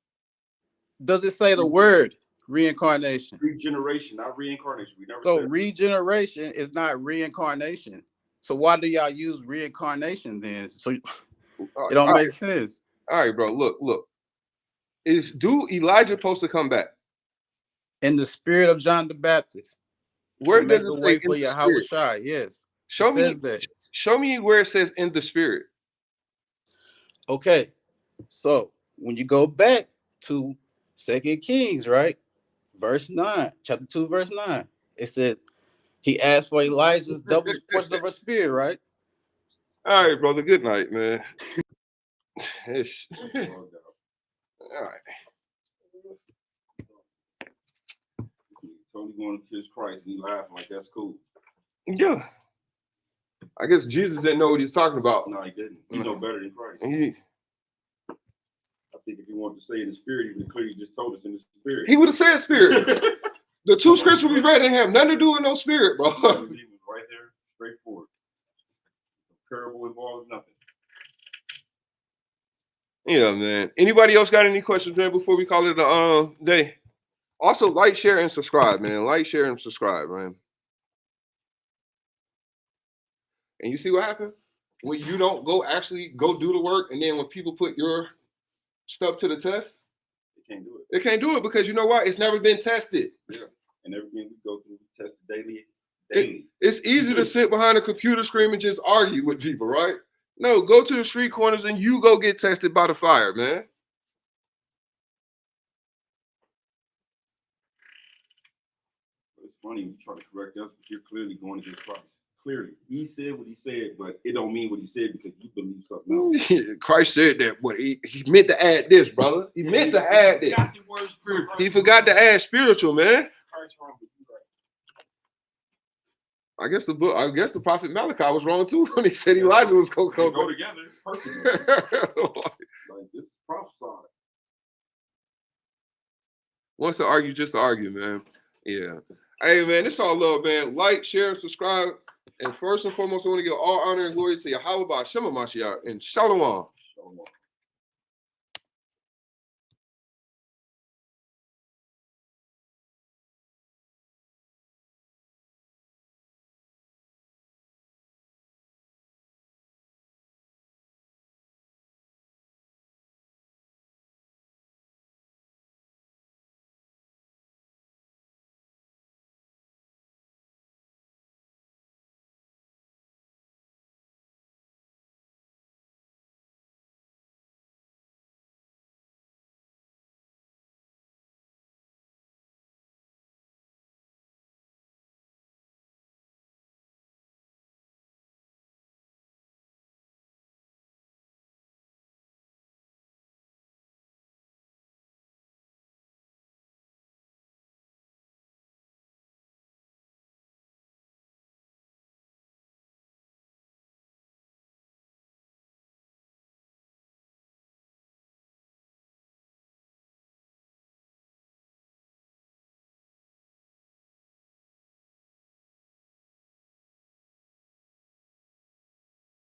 Does it say the word reincarnation? Regeneration, not reincarnation. We never said regeneration is not reincarnation. So why do y'all use reincarnation then? So it don't make sense. All right, bro. Look. Do Elijah supposed to come back? In the spirit of John the Baptist. Where to make does a it say way in for the Yahweh spirit? Shai. Yes, Show it says me. that. Show me where it says in the spirit. Okay, so when you go back to 2 Kings, right, verse 9, chapter 2, verse 9, it said he asked for Elijah's double portion of a spirit, right? All right, brother. Good night, man. All right. Tony going to kiss Christ and he laughing like that's cool. Yeah. I guess Jesus didn't know what he was talking about. No, he didn't. He know better than Christ. I think if he wanted to say in the spirit, he would have clearly just told us in the spirit. He would have said spirit. The two scriptures we read didn't have nothing to do with no spirit, bro. He was right there, straightforward. Parable involves nothing. Yeah, man. Anybody else got any questions, man, before we call it a day? Also, like, share, and subscribe, man. Like, share, and subscribe, man. And you see what happened? When you don't actually go do the work, and then when people put your stuff to the test, they can't do it. They can't do it because you know what? It's never been tested. Yeah. And everything we go through, we test daily. It's easy to sit behind a computer screen and just argue with people, right? No, go to the street corners and you go get tested by the fire, man. It's funny you try to correct us, but you're clearly going against Christ. Clearly, he said what he said, but it don't mean what he said because you believe something else. Christ said that, but he meant to add this, brother. He meant to add this. He forgot to add spiritual, man. I guess the prophet Malachi was wrong too when he said Elijah was going to go together. Perfect. Like this prophesied. Wants to argue just to argue, man. Yeah. Hey, man, it's all love, man. Like, share, and subscribe. And first and foremost, I want to give all honor and glory to Yahweh by Shema Mashiach and Shalom.